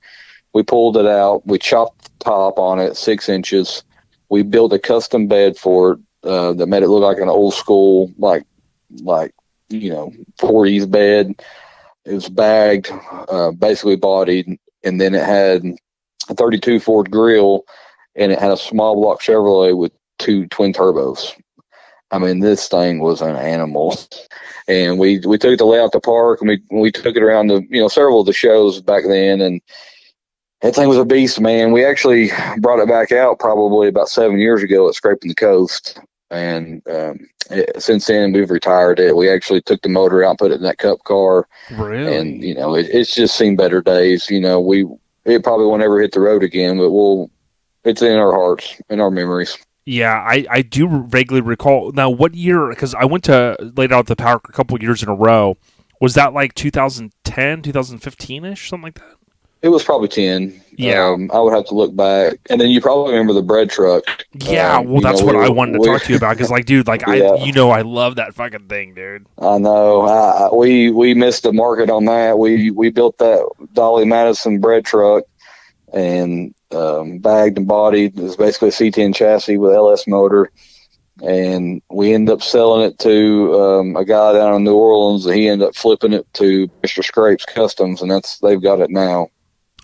We pulled it out. We chopped the top on it 6 inches. We built a custom bed for it that made it look like an old school, like 40s bed. It was bagged, basically bodied, and then it had a 32 Ford grill, and it had a small block Chevrolet with 2 twin turbos. I mean, this thing was an animal. And we took it to Lay Out the Park, and we took it around to several of the shows back then, and that thing was a beast, man. We actually brought it back out probably about 7 years ago at Scraping the Coast. And since then, we've retired it. We actually took the motor out and put it in that cup car. Really? And, it's just seen better days. It probably won't ever hit the road again, but it's in our hearts, in our memories. Yeah, I do vaguely recall. Now, what year, because I went to Laid Out the Park a couple of years in a row. Was that like 2010, 2015-ish, something like that? It was probably 10. Yeah. I would have to look back. And then you probably remember the bread truck. Yeah, well, that's what I wanted to talk to you about. Because, like, dude, like, yeah. I love that fucking thing, dude. I know. We missed the market on that. We built that Dolly Madison bread truck and bagged and bodied. It was basically a C10 chassis with LS motor. And we ended up selling it to a guy down in New Orleans. And he ended up flipping it to Mr. Scrapes Customs, and they've got it now.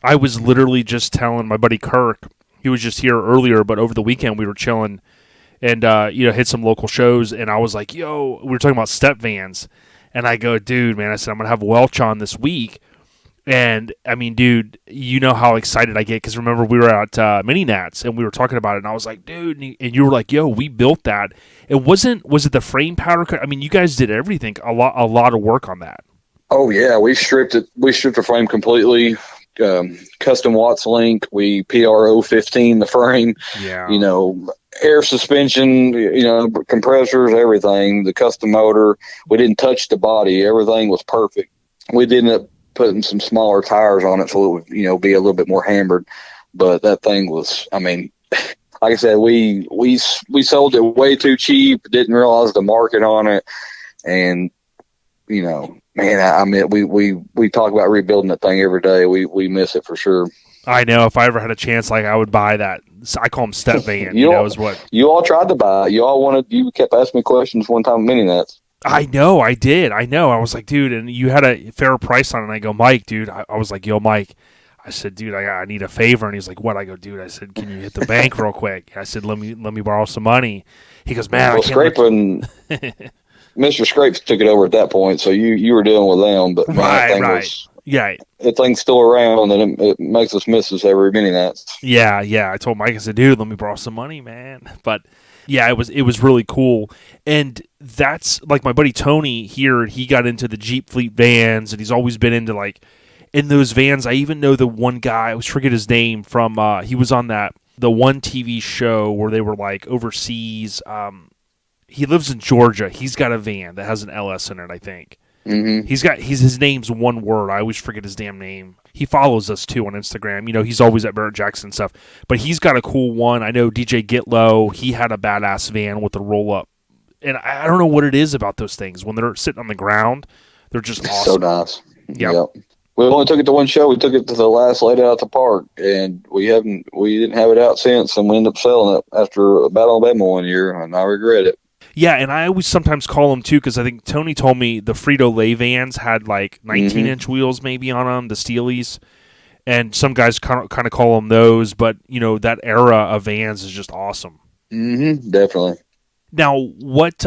I was literally just telling my buddy Kirk, he was just here earlier, but over the weekend we were chilling and, hit some local shows, and I was like, yo, we were talking about step vans, and I go, dude, man, I said, I'm going to have Welch on this week, and, I mean, dude, you know how excited I get, because remember, we were at Mini Nats, and we were talking about it, and I was like, dude, and you were like, yo, we built that. Was it the frame powder cut? I mean, you guys did everything, a lot of work on that. Oh, yeah, we stripped the frame completely. Custom Watts link, we PRO 15 the frame, air suspension, compressors, everything, the custom motor. We didn't touch the body. Everything was perfect. We did end up putting some smaller tires on it so it would, be a little bit more hammered. But that thing was, I mean, like I said, we sold it way too cheap, didn't realize the market on it. And, man, I mean, we talk about rebuilding that thing every day. We miss it for sure. I know. If I ever had a chance, like, I would buy that. I call them step van. Is what you all tried to buy. You kept asking me questions one time. Mini Nats. I know. I did. I know. I was like, dude, and you had a fair price on it. And I go, Mike, dude. I was like, yo, Mike. I said, dude, I need a favor. And he's like, what? I go, dude. I said, can you hit the bank real quick? I said, let me borrow some money. He goes, man, well, I can't. Mr. Scrapes took it over at that point, so you were dealing with them. But right. That thing's still around, and it makes us miss us every Mini Nats. Yeah. I told Mike, I said, dude, let me borrow some money, man. But yeah, it was really cool. And that's like my buddy Tony here. He got into the Jeep fleet vans, and he's always been into like in those vans. I even know the one guy. I always forget his name from. He was on the one TV show where they were like overseas. He lives in Georgia. He's got a van that has an LS in it, I think. Mm-hmm. His name's one word. I always forget his damn name. He follows us too on Instagram. He's always at Barrett Jackson and stuff. But he's got a cool one. I know DJ Gitlow, he had a badass van with a roll up. And I don't know what it is about those things. When they're sitting on the ground, they're just awesome. So nice. Yep. We only took it to one show. We took it to the last laid out at the park, and we didn't have it out since, and we ended up selling it after a Battle of Alabama one year, and I regret it. Yeah, and I always sometimes call them too, because I think Tony told me the Frito-Lay vans had like 19-inch wheels maybe on them, the Steelies, and some guys kind of call them those, but that era of vans is just awesome. Mm-hmm, definitely. Now, what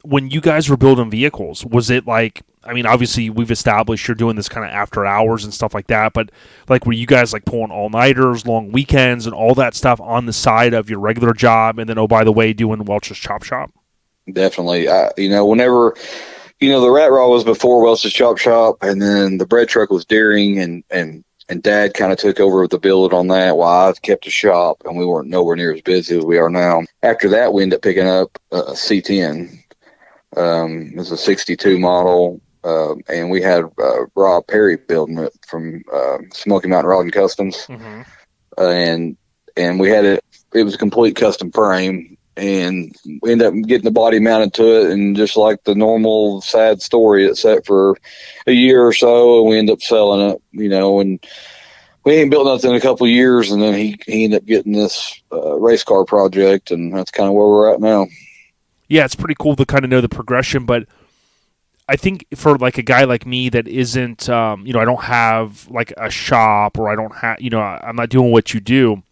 when you guys were building vehicles, was it like, obviously we've established you're doing this kind of after hours and stuff like that, but like were you guys like pulling all-nighters, long weekends, and all that stuff on the side of your regular job, and then, oh, by the way, doing Welch's Chop Shop? Definitely. Whenever, the Rat Raw was before Welch's Chop Shop, and then the bread truck was Deering, and Dad kind of took over the build on that while I kept the shop, and we weren't nowhere near as busy as we are now. After that, we ended up picking up a C10. It was a 62 model, and we had Rob Perry building it from Smoky Mountain Rod and Customs. Mm-hmm. And we had it was a complete custom frame, and we ended up getting the body mounted to it, and just like the normal sad story, it sat for a year or so, and we ended up selling it, and we ain't built nothing in a couple of years, and then he ended up getting this race car project, and that's kind of where we're at now. Yeah, it's pretty cool to kind of know the progression, but I think for like a guy like me that isn't, I don't have like a shop, or I don't have, I'm not doing what you do.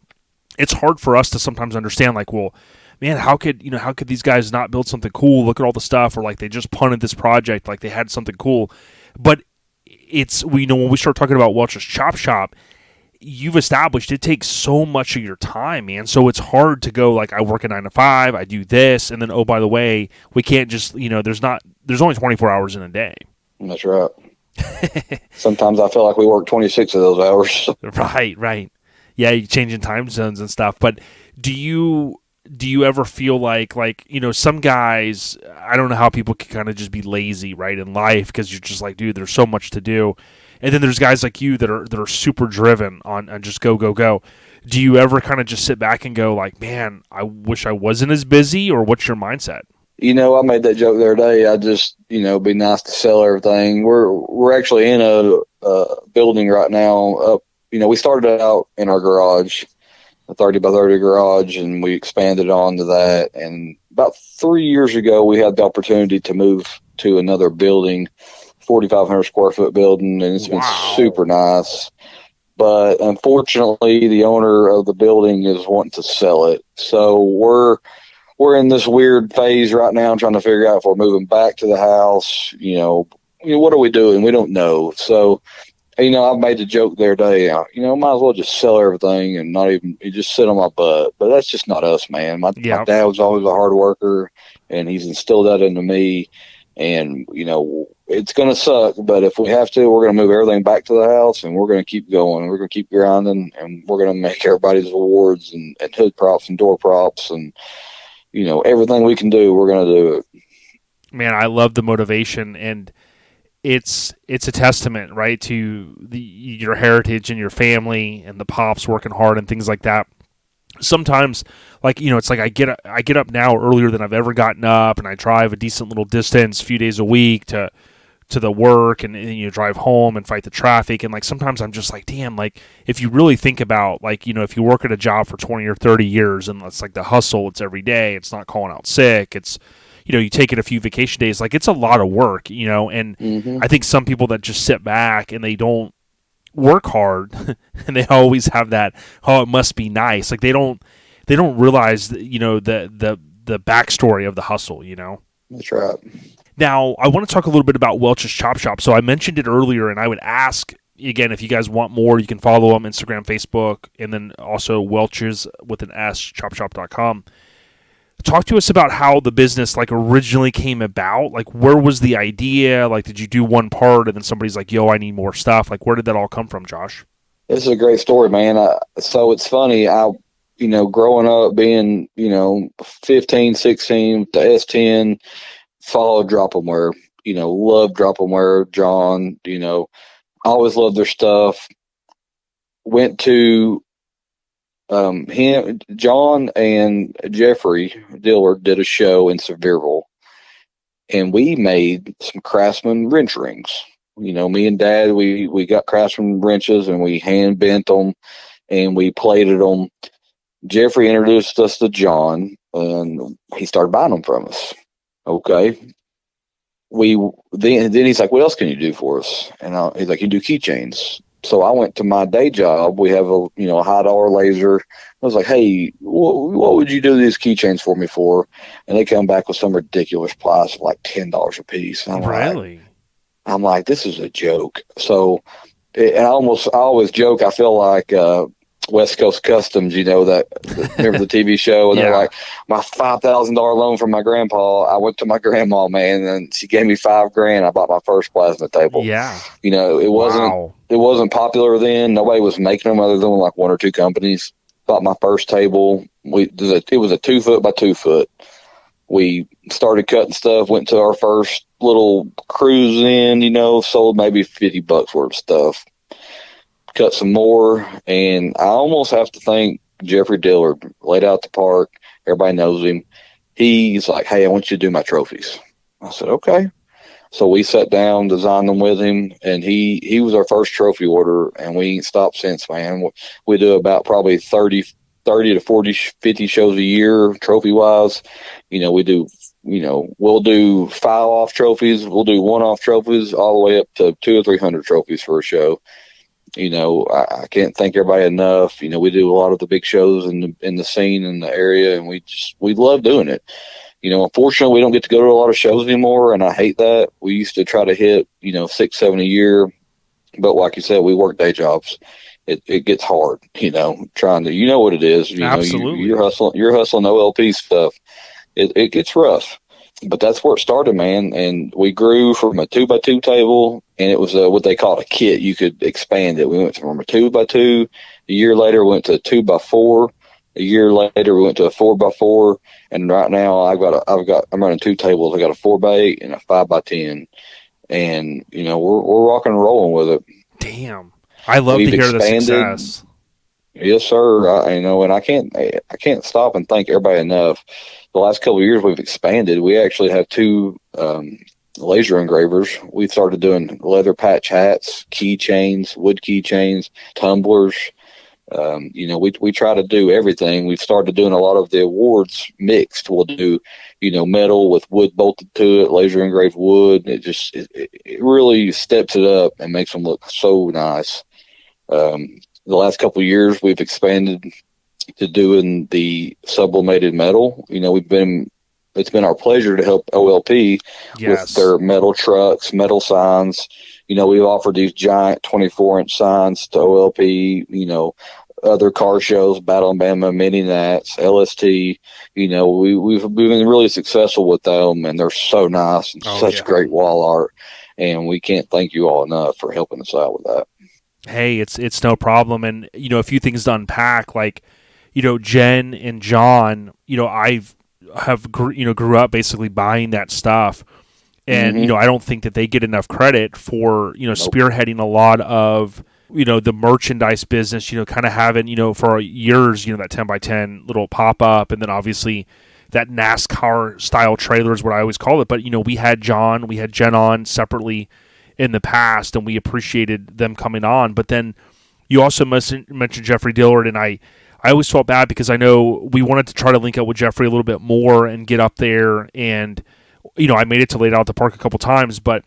It's hard for us to sometimes understand, like, well, man, how could these guys not build something cool? Look at all the stuff, or like they just punted this project, like they had something cool. But it's, when we start talking about Welch's Chop Shop, you've established it takes so much of your time, man. So it's hard to go like, I work a 9 to 5, I do this, and then, oh, by the way, we can't just, there's only 24 hours in a day. That's right. Sometimes I feel like we work 26 of those hours. Right. Yeah, you're changing time zones and stuff. But do you ever feel like some guys, I don't know how people can kind of just be lazy, right, in life, because you're just like, dude, there's so much to do. And then there's guys like you that are super driven on just go. Do you ever kind of just sit back and go like, man, I wish I wasn't as busy, or what's your mindset? I made that joke the other day. I just, be nice to sell everything. We're actually in a building right now up. We started out in our garage, a 30 by 30 garage, and we expanded onto that. And about 3 years ago, we had the opportunity to move to another building, 4,500 square foot building, and it's been super nice. But unfortunately, the owner of the building is wanting to sell it. So we're in this weird phase right now, trying to figure out if we're moving back to the house. What are we doing? We don't know. So, I've made the joke the other day, might as well just sell everything and not even just sit on my butt. But that's just not us, man. My dad was always a hard worker, and he's instilled that into me. And, it's going to suck, but if we have to, we're going to move everything back to the house, and we're going to keep going. We're going to keep grinding, and we're going to make everybody's awards and hood props and door props and, everything we can do, we're going to do it. Man, I love the motivation, and it's a testament, right, to your heritage and your family and the pops working hard and things like that. Sometimes, it's like I get up now earlier than I've ever gotten up, and I drive a decent little distance, a few days a week to the work, and you drive home and fight the traffic. And sometimes I'm just like, damn, if you really think about if you work at a job for 20 or 30 years, and it's like the hustle, it's every day, it's not calling out sick, it's you take it a few vacation days, it's a lot of work, and I think some people that just sit back and they don't work hard and they always have that, oh, it must be nice, they don't realize the backstory of the hustle. That's right. Now, I want to talk a little bit about Welch's Chop Shop. So I mentioned it earlier, and I would ask, again, if you guys want more, you can follow them, Instagram, Facebook, and then also Welch's with an S, chopshop.com. Talk to us about how the business originally came about. Where was the idea? Did you do one part and then somebody's like, yo, I need more stuff? Where did that all come from, Josh? This is a great story, man. So it's funny. Growing up, being, 15, 16, the S10, follow drop 'em where, love Drop 'Em Where, John, always loved their stuff. Went to John and Jeffrey Dillard did a show in Sevierville, and we made some Craftsman wrench rings. Me and Dad, we got Craftsman wrenches and we hand bent them and we plated them. Jeffrey introduced us to John, and he started buying them from us. Okay. Then he's like, "What else can you do for us?" And he's like, "You do keychains." So I went to my day job. We have a high dollar laser. I was like, "Hey, what would you do these keychains for me for?" And they come back with some ridiculous price of like $10 a piece. And I'm like, this is a joke. So, and I always joke. I feel like West Coast Customs. That remember the TV show? And they're like, my $5,000 loan from my grandpa. I went to my grandma, man, and she gave me $5,000. I bought my first plasma table. Yeah, it wasn't popular then. Nobody was making them other than like one or two companies. Bought my first table. It was a 2 foot by 2 foot. We started cutting stuff. Went to our first little cruise in. Sold maybe $50 worth of stuff. Cut some more, and I almost have to thank Jeffrey Dillard. Laid out the park. Everybody knows him. He's like, "Hey, I want you to do my trophies." I said, "Okay." So we sat down, designed them with him, and he was our first trophy order, and we ain't stopped since, man. We do about probably 30 to 40, 50 shows a year, trophy-wise. We do, we'll do file-off trophies. We'll do one-off trophies all the way up to 200 or 300 trophies for a show. I can't thank everybody enough. We do a lot of the big shows in the scene in the area, and we love doing it. Unfortunately, we don't get to go to a lot of shows anymore, and I hate that. We used to try to hit, 6, 7 a year, but like you said, we work day jobs. It gets hard, trying to, what it is. Absolutely. You're hustling OLP stuff. It gets rough. But that's where it started, man. And we grew from a 2x2 table, and it was what they called a kit. You could expand it. We went from a 2x2. A year later, we went to a 2x4. A year later, we went to a 4x4. And right now, I'm running 2 tables. I got a 4x8 and a 5x10. And we're rocking and rolling with it. Damn, I love to hear the success. Yes, sir. And I can't stop and thank everybody enough. The last couple of years, we've expanded. We actually have 2 laser engravers. We've started doing leather patch hats, keychains, wood keychains, tumblers. We try to do everything. We've started doing a lot of the awards mixed. We'll do, metal with wood bolted to it, laser engraved wood. It really steps it up and makes them look so nice. The last couple of years, we've expanded to doing the sublimated metal. It's been our pleasure to help OLP with their metal trucks, metal signs. We've offered these giant 24-inch signs to OLP, other car shows, Battle and Bama, Mini Nats, LST. We've been really successful with them, and they're so nice and such great wall art. And we can't thank you all enough for helping us out with that. Hey, it's no problem. And, a few things to unpack, like, Jen and John, grew up basically buying that stuff. And, I don't think that they get enough credit for, spearheading a lot of, the merchandise business, kind of having, for years, that 10x10 little pop up. And then obviously that NASCAR style trailer is what I always call it. But, we had Jen on separately in the past, and we appreciated them coming on. But then you also mentioned Jeffrey Dillard, and I always felt bad because I know we wanted to try to link up with Jeffrey a little bit more and get up there. And, I made it to Laid Out at the Park a couple times, but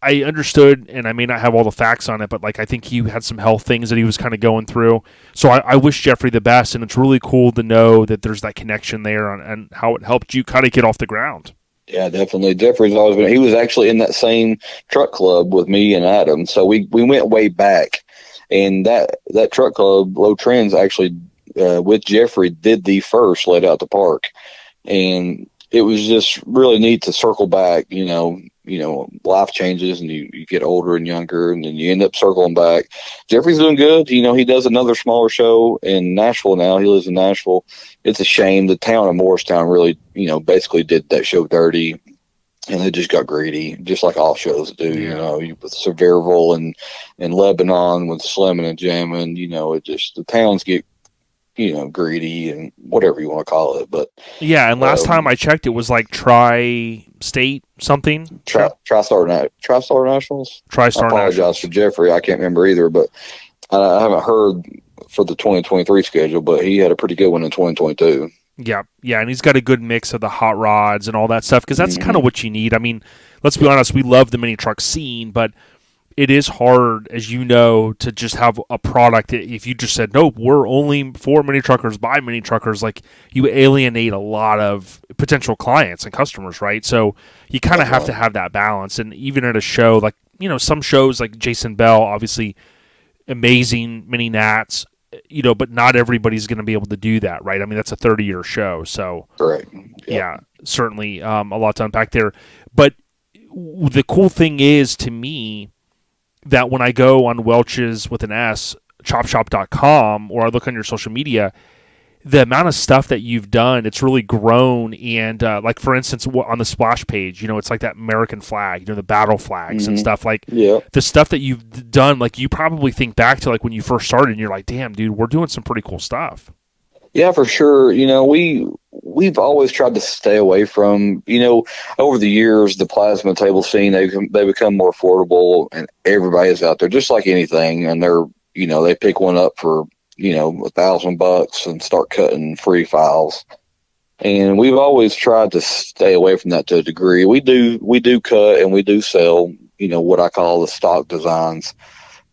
I understood, and I may not have all the facts on it, but I think he had some health things that he was kind of going through. So I wish Jeffrey the best, and it's really cool to know that there's that connection there and how it helped you kind of get off the ground. Yeah, definitely. Jeffrey's always been. He was actually in that same truck club with me and Adam, so we went way back. And that truck club, Low Trends, actually with Jeffrey did the first Laid Out the Park, and it was just really neat to circle back. Life changes and you get older and younger, and then you end up circling back. Jeffrey's doing good. He does another smaller show in Nashville now. He lives in Nashville. It's a shame. The town of Morristown really, basically did that show dirty. and they just got greedy, just like all shows do. Yeah. With Sevierville and Lebanon with Slimming and Jamming, it just the towns get greedy and whatever you want to call it. But Yeah, and last time I checked, it was like Tri-State something. TriStar Nationals. TriStar I apologize Nationals. for Jeffrey. I can't remember either, but I haven't heard for the 2023 schedule. But he had a pretty good one in 2022. Yeah, and he's got a good mix of the hot rods and all that stuff because that's kind of what you need. I mean, let's be honest, we love the mini truck scene, but it is hard, as you know, to just have a product. If you just said, nope, we're only for mini truckers, by mini truckers, like you alienate a lot of potential clients and customers, right? So you kind of have to have that balance. And even at a show, like, some shows like Jason Bell, obviously amazing mini Nats, but not everybody's going to be able to do that, right? I mean, that's a 30-year show. So, Correct. yeah, certainly a lot to unpack there. But the cool thing is, to me, that when I go on Welch's with an S, chopshop.com, or I look on your social media, the amount of stuff that you've done, it's really grown. And like, for instance, on the splash page, it's like that American flag, the battle flags and stuff. Like, the stuff that you've done, like, you probably think back to like when you first started and you're like, damn, dude, we're doing some pretty cool stuff. Yeah, for sure. We've always tried to stay away from, over the years, the plasma table scene, they become more affordable, and everybody is out there just like anything. And they're, they pick one up for, $1,000 and start cutting free files. And we've always tried to stay away from that to a degree. We do cut and we do sell, what I call the stock designs.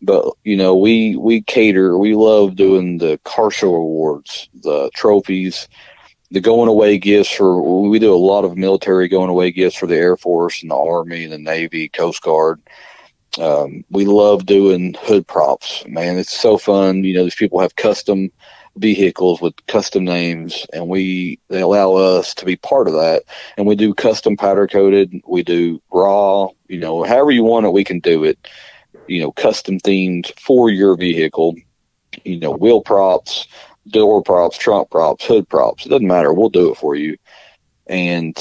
But, we cater, we love doing the car show awards, the trophies, the going away gifts we do a lot of military going away gifts for the Air Force and the Army and the Navy, Coast Guard. We love doing hood props, man. It's so fun. These people have custom vehicles with custom names, and they allow us to be part of that. And we do custom powder coated. We do raw, however you want it, we can do it. Custom themed for your vehicle, wheel props, door props, trunk props, hood props. It doesn't matter. We'll do it for you. And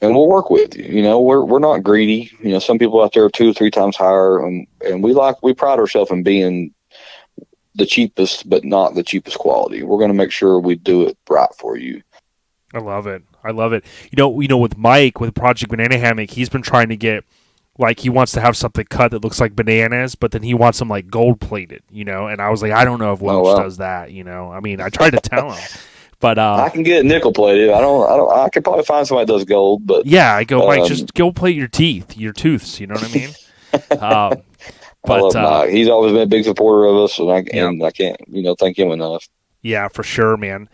we'll work with you. We're not greedy. Some people out there are 2 or 3 times higher, and we pride ourselves in being the cheapest, but not the cheapest quality. We're going to make sure we do it right for you. I love it. With Mike, with Project Banana Hammock, he's been trying to get, like, he wants to have something cut that looks like bananas, but then he wants them like gold plated, and I was like, I don't know if Welch does that, I mean, I tried to tell him, but I can get nickel plated. I could probably find somebody that does gold, but yeah, I go, Mike, just gold plate your tooths, you know what I mean? I love Mike. He's always been a big supporter of us, and I can't, thank him enough. Yeah, for sure, man.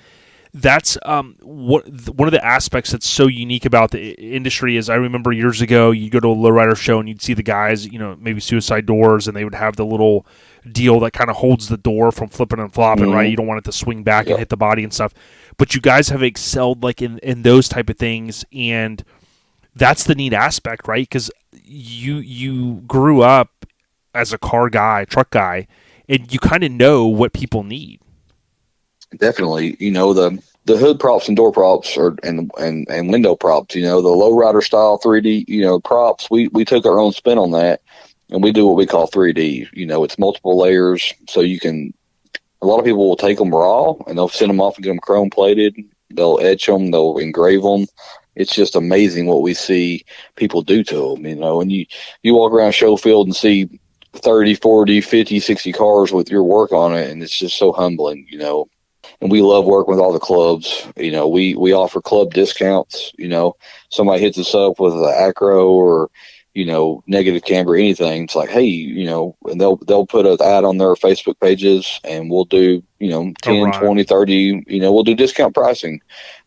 That's one of the aspects that's so unique about the industry is, I remember years ago, you'd go to a lowrider show and you'd see the guys, maybe suicide doors, and they would have the little deal that kind of holds the door from flipping and flopping, right? You don't want it to swing back and hit the body and stuff. But you guys have excelled like in those type of things, and that's the neat aspect, right? Because you grew up as a car guy, truck guy, and you kind of know what people need. Definitely, the hood props and door props and window props, the lowrider style 3D, props. We took our own spin on that, and we do what we call 3D. It's multiple layers, so you can. A lot of people will take them raw and they'll send them off and get them chrome plated. They'll etch them, they'll engrave them. It's just amazing what we see people do to them. And you walk around show field and see 30, 40, 50, 60 cars with your work on it, and it's just so humbling. And we love working with all the clubs. We offer club discounts. Somebody hits us up with an Acro or, negative camber, anything. It's like, hey, and they'll put an ad on their Facebook pages, and we'll do, 10, 20, 30, we'll do discount pricing.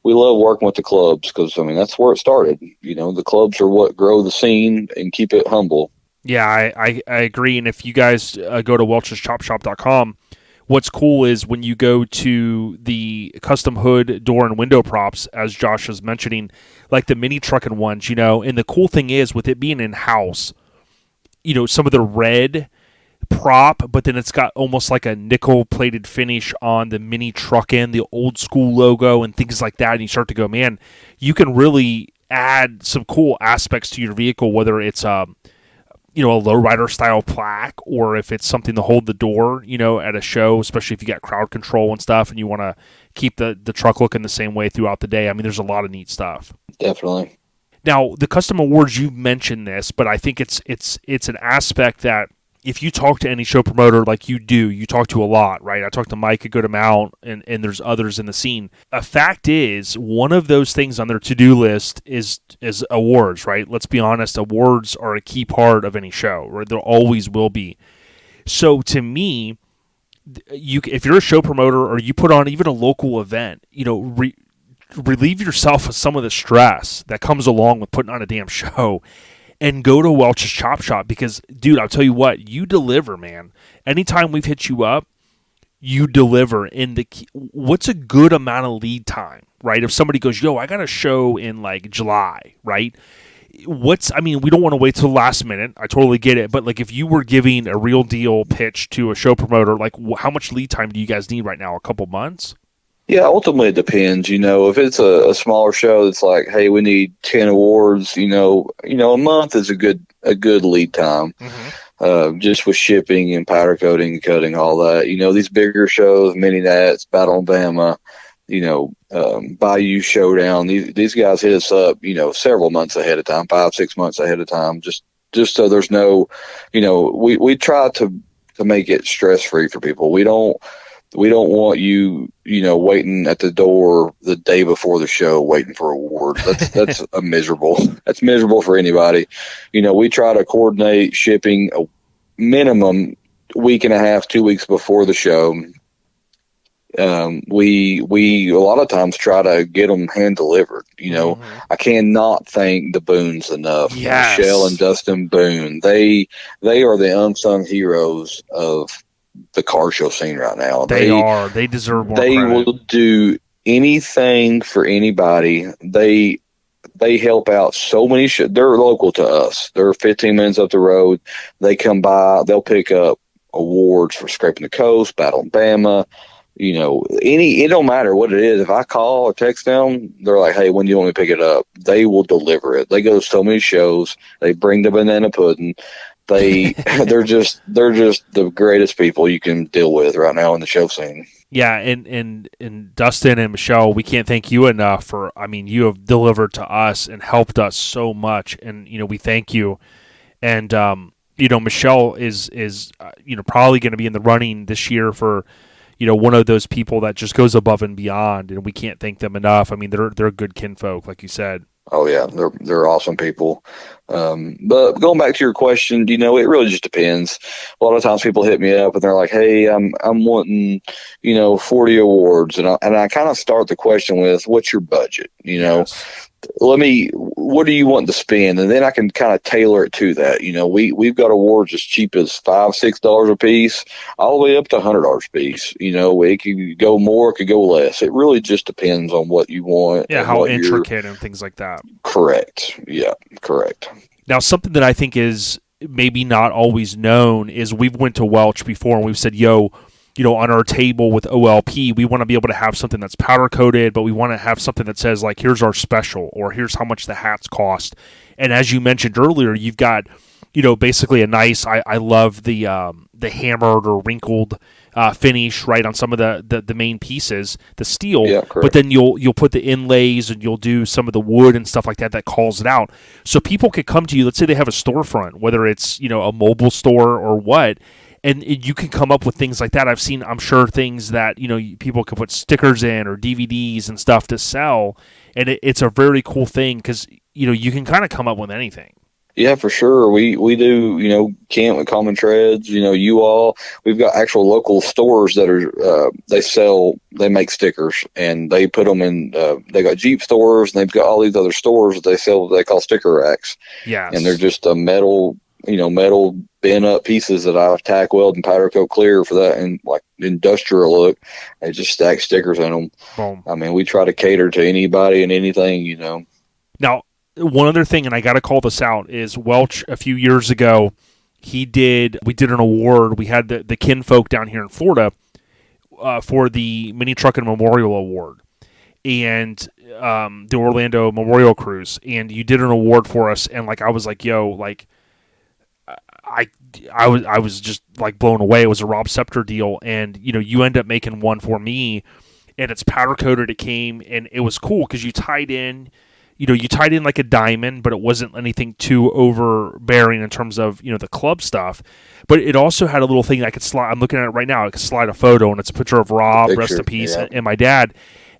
We love working with the clubs because, that's where it started. The clubs are what grow the scene and keep it humble. Yeah, I agree. And if you guys go to welcheschopshop.com, what's cool is when you go to the custom hood, door, and window props, as Josh was mentioning, like the mini Truckin ones, and the cool thing is with it being in-house, some of the red prop, but then it's got almost like a nickel-plated finish on the mini Truckin, the old school logo, and things like that, and you start to go, man, you can really add some cool aspects to your vehicle, whether it's a lowrider style plaque, or if it's something to hold the door, at a show, especially if you got crowd control and stuff, and you want to keep the truck looking the same way throughout the day. I mean, there's a lot of neat stuff. Definitely. Now, the custom awards, you mentioned this, but I think it's an aspect that if you talk to any show promoter like you do, you talk to a lot, right? I talk to Mike at Good Amount, and there's others in the scene. A fact is, one of those things on their to-do list is awards, right? Let's be honest, awards are a key part of any show, right? There always will be. So to me, if you're a show promoter or you put on even a local event, relieve yourself of some of the stress that comes along with putting on a damn show and go to Welch's Chop Shop, because, dude, I'll tell you what, you deliver, man. Anytime we've hit you up, you deliver. What's a good amount of lead time, right? If somebody goes, I got a show in like July, right? We don't want to wait till the last minute. I totally get it. But like, if you were giving a real deal pitch to a show promoter, like how much lead time do you guys need right now? A couple months? Yeah, ultimately it depends. If it's a smaller show that's like, hey, we need 10 awards, a month is a good lead time. Mm-hmm. Just with shipping and powder coating and cutting, all that. These bigger shows, Mini Nats, Battle of Bama, Bayou Showdown, these guys hit us up, several months ahead of time, 5-6 months ahead of time, just so there's no, we try to make it stress free for people. We don't want you, waiting at the door the day before the show waiting for awards. That's miserable. That's miserable for anybody. We try to coordinate shipping a minimum week and a half, 2 weeks before the show. We a lot of times try to get them hand delivered. Mm-hmm. I cannot thank the Boones enough. Yes. Michelle and Dustin Boone. They are the unsung heroes of the car show scene right now. They deserve more They credit. will do anything for anybody. They help out so many they're local to us. They're 15 minutes up the road. They come by, they'll pick up awards for Scraping the Coast, Battle in Bama, it don't matter what it is. If I call or text them, they're like, hey, when do you want me to pick it up? They will deliver it. They go to so many shows. They bring the banana pudding. They're just the greatest people you can deal with right now in the show scene. Yeah, and Dustin and Michelle, we can't thank you enough for. I mean, you have delivered to us and helped us so much, and we thank you. And Michelle is probably going to be in the running this year for one of those people that just goes above and beyond, and we can't thank them enough. I mean, they're good kinfolk, like you said. Oh yeah, they're awesome people. But going back to your question, it really just depends. A lot of times people hit me up and they're like, "Hey, I'm wanting, 40 awards," and I kind of start the question with, "What's your budget?" Yes. What do you want to spend? And then I can kind of tailor it to that. We've got awards as cheap as $5-6 a piece, all the way up to $100 a piece. It could go more, it could go less. It really just depends on what you want. Yeah, how intricate and things like that. Correct. Yeah, correct. Now, something that I think is maybe not always known is we've went to Welch before and we've said, on our table with OLP, we want to be able to have something that's powder coated, but we want to have something that says like, here's our special, or here's how much the hats cost. And as you mentioned earlier, you've got, basically a nice, I love the hammered or wrinkled finish right on some of the main pieces, the steel. Yeah, correct. But then you'll put the inlays and you'll do some of the wood and stuff like that calls it out. So people could come to you. Let's say they have a storefront, whether it's a mobile store or what. And you can come up with things like that. I'm sure things that, people can put stickers in or DVDs and stuff to sell. And it's a very cool thing because, you can kind of come up with anything. Yeah, for sure. We do, Kent with Common Treads, you all. We've got actual local stores that are, they make stickers and they put them in, they got Jeep stores and they've got all these other stores that they sell what they call sticker racks. Yes. And they're just a metal bent up pieces that I've tack weld and powder coat clear for that and like industrial look. They just stack stickers in them. Boom. I mean, we try to cater to anybody and anything, Now, one other thing, and I got to call this out, is Welch a few years ago, we did an award. We had the kinfolk down here in Florida for the Mini Truckin Memorial Award. and the Orlando Memorial Cruise, and you did an award for us, and like I was like, yo, like I was just like blown away. It was a Rob Scepter deal, and you end up making one for me, and it's powder coated. It came, and it was cool because you tied in like a diamond, but it wasn't anything too overbearing in terms of the club stuff. But it also had a little thing I could slide. I'm looking at it right now. I could slide a photo, and it's a picture of Rob, rest in peace, and my dad.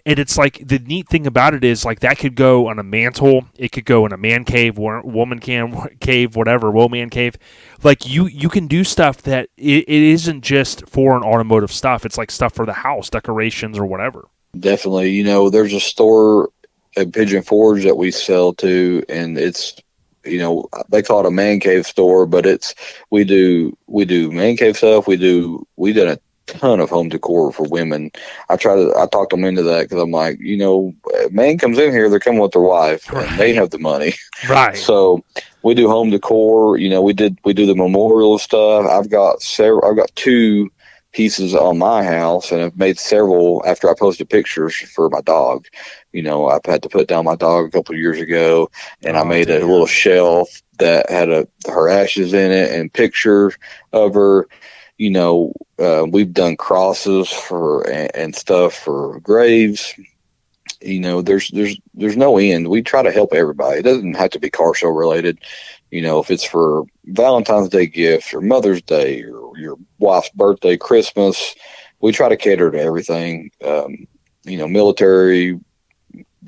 And it's like the neat thing about it is like that could go on a mantle, it could go in a man cave, woman cave, whatever, woman cave. Like you can do stuff that it isn't just for an automotive stuff. It's like stuff for the house, decorations or whatever. Definitely. There's a store at Pigeon Forge that we sell to, and it's they call it a man cave store, but we do man cave stuff. We did a ton of home decor for women. I talked them into that because I'm like, man comes in here, they're coming with their wife, right, and they have the money, right? So we do home decor. We do the memorial stuff. I've got 2 pieces on my house, and I've made several after I posted pictures for my dog. I've had to put down my dog a couple of years ago, and I made a little shelf that had her ashes in it and pictures of her. We've done crosses and stuff for graves. There's no end. We try to help everybody. It doesn't have to be car show related. If it's for Valentine's Day gifts or Mother's Day or your wife's birthday, Christmas, we try to cater to everything. Military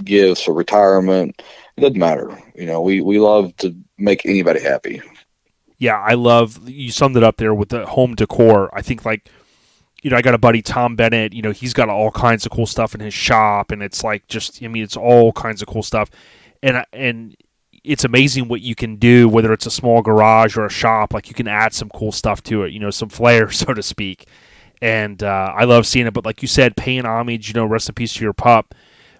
gifts or retirement, it doesn't matter. We love to make anybody happy. Yeah, I love, you summed it up there with the home decor. I think I got a buddy, Tom Bennett, he's got all kinds of cool stuff in his shop, and it's like it's all kinds of cool stuff. And it's amazing what you can do, whether it's a small garage or a shop, like you can add some cool stuff to it, some flair, so to speak. And I love seeing it, but like you said, paying homage, rest in peace to your pup,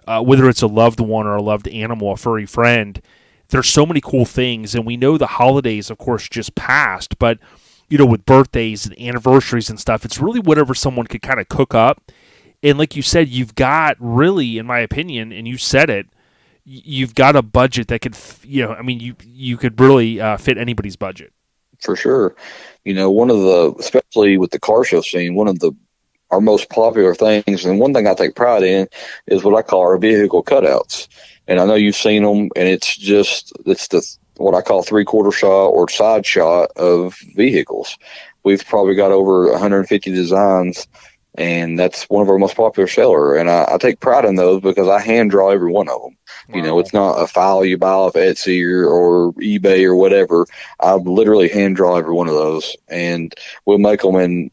whether it's a loved one or a loved animal, a furry friend. There's so many cool things, and we know the holidays, of course, just passed, but, with birthdays and anniversaries and stuff, it's really whatever someone could kind of cook up. And like you said, you've got really, in my opinion, and you said it, you've got a budget that could, you could really fit anybody's budget. For sure. Especially with the car show scene, our most popular things, and one thing I take pride in, is what I call our vehicle cutouts. And I know you've seen them, and it's what I call 3/4 shot or side shot of vehicles. We've probably got over 150 designs, and that's one of our most popular seller. And I take pride in those because I hand draw every one of them. Wow. It's not a file you buy off Etsy or eBay or whatever. I literally hand draw every one of those, and we'll make them in,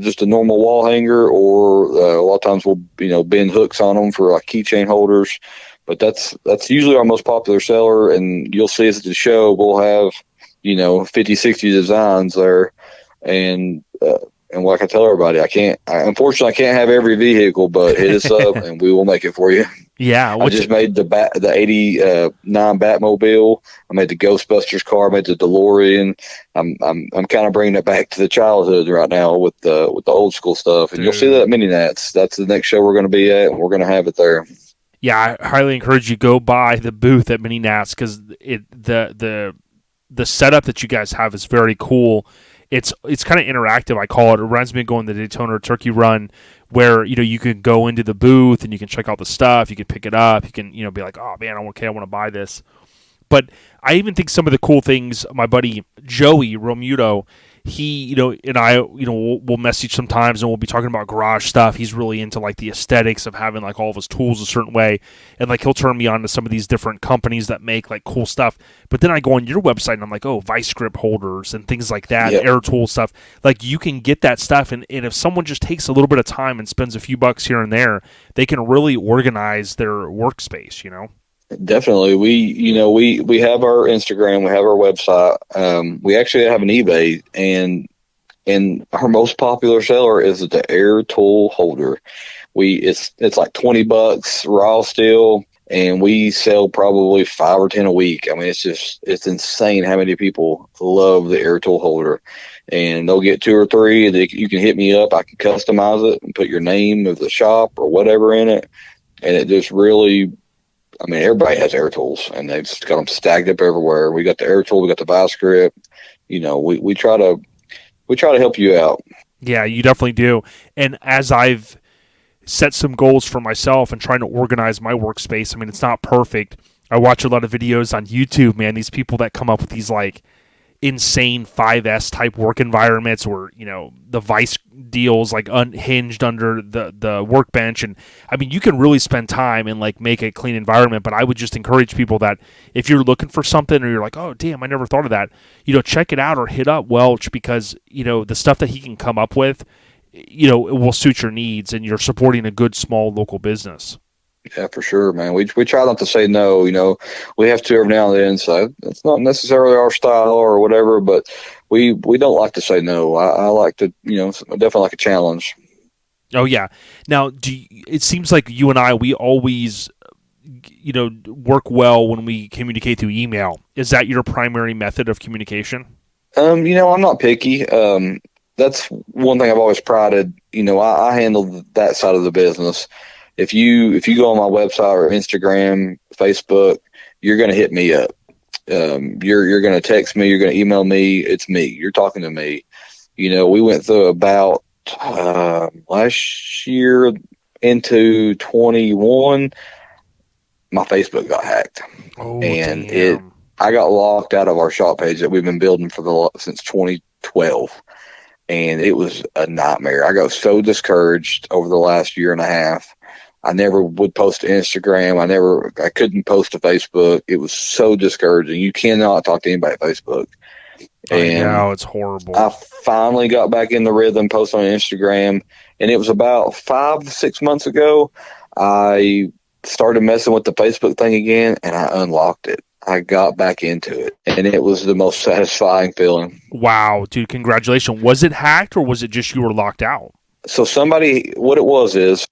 just a normal wall hanger, or a lot of times we'll, bend hooks on them for like keychain holders. But that's usually our most popular seller, and you'll see us at the show. We'll have, 50, 60 designs there, and like I tell everybody, unfortunately, I can't have every vehicle, but hit us up and we will make it for you. Yeah, I just made the 89 Batmobile. I made the Ghostbusters car. I made the DeLorean. I'm kind of bringing it back to the childhood right now with the old school stuff, and You'll see that at Mini Nats. That's the next show we're going to be at, and we're going to have it there. Yeah, I highly encourage you go by the booth at Mini Nats because the setup that you guys have is very cool. It's kind of interactive, I call it. It reminds me of going to the Daytona Turkey Run, where you can go into the booth and you can check out the stuff, you can pick it up, you can be like, oh man, I want to buy this. But I even think some of the cool things, my buddy Joey Romuto, he, and I, we'll message sometimes and we'll be talking about garage stuff. He's really into like the aesthetics of having like all of his tools a certain way. And like he'll turn me on to some of these different companies that make like cool stuff. But then I go on your website and I'm like, oh, vice grip holders and things like that, air tool stuff. Like you can get that stuff. And if someone just takes a little bit of time and spends a few bucks here and there, they can really organize their workspace, Definitely. We have our Instagram, we have our website. We actually have an eBay, and our most popular seller is the air tool holder. It's like $20 raw steel, and we sell probably 5 or 10 a week. I mean, it's insane how many people love the air tool holder, and they'll get 2 or 3. You can hit me up. I can customize it and put your name of the shop or whatever in it. And it just really, I mean, everybody has air tools, and they've just got them stacked up everywhere. We got the air tool, we got the vice grip. We try to help you out. Yeah, you definitely do. And as I've set some goals for myself and trying to organize my workspace, I mean, it's not perfect. I watch a lot of videos on YouTube, man. These people that come up with these like insane 5S type work environments where, the vice deals like unhinged under the workbench. And I mean, you can really spend time and like make a clean environment, but I would just encourage people that if you're looking for something or you're like, oh damn, I never thought of that, check it out or hit up Welch, because, the stuff that he can come up with, it will suit your needs, and you're supporting a good small local business. Yeah, for sure, man. We try not to say no. We have to every now and then. So it's not necessarily our style or whatever, but we don't like to say no. I like to, definitely like a challenge. Oh yeah. Now, it seems like you and I, we always, work well when we communicate through email. Is that your primary method of communication? I'm not picky. That's one thing I've always prided. I handle that side of the business. If you go on my website or Instagram, Facebook, you're going to hit me up. You're going to text me. You're going to email me. It's me. You're talking to me. We went through about last year into 21. My Facebook got hacked, and damn. I got locked out of our shop page that we've been building since 2012, and it was a nightmare. I got so discouraged over the last year and a half. I never would post to Instagram. I couldn't post to Facebook. It was so discouraging. You cannot talk to anybody at Facebook. And I know, it's horrible. I finally got back in the rhythm, post on Instagram, and it was about 5 to 6 months ago. I started messing with the Facebook thing again, and I unlocked it. I got back into it, and it was the most satisfying feeling. Wow, dude, congratulations. Was it hacked, or was it just you were locked out? So what it was is,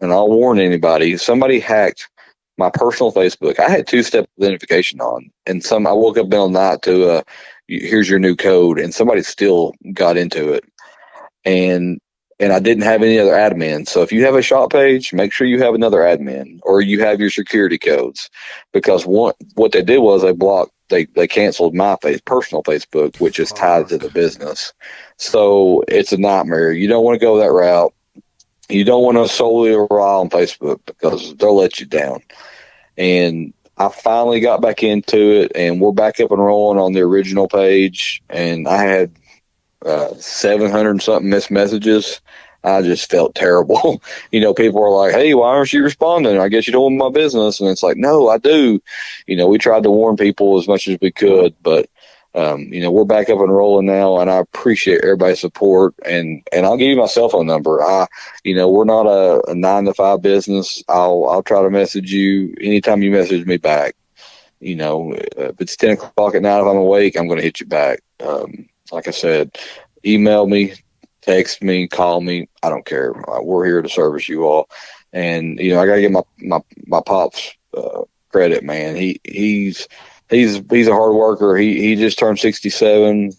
and I'll warn anybody, somebody hacked my personal Facebook. I had 2-step identification on, and I woke up in the night to here's your new code, and somebody still got into it. And I didn't have any other admin. So if you have a shop page, make sure you have another admin, or you have your security codes, because what they did was they canceled my personal Facebook, which is tied to the business. So it's a nightmare. You don't want to go that route. You don't want to solely rely on Facebook, because they'll let you down. And I finally got back into it, and we're back up and rolling on the original page. And I had 700 something missed messages. I just felt terrible. People were like, hey, why aren't you responding? I guess you don't want my business. And it's like, no, I do. We tried to warn people as much as we could, but we're back up and rolling now, and I appreciate everybody's support. And I'll give you my cell phone number. We're not a 9-to-5 business. I'll try to message you anytime you message me back. If it's 10 o'clock at night, if I'm awake, I'm going to hit you back. Like I said, email me, text me, call me. I don't care. We're here to service you all. And I got to give my pops credit, man. He's a hard worker. He just turned 67.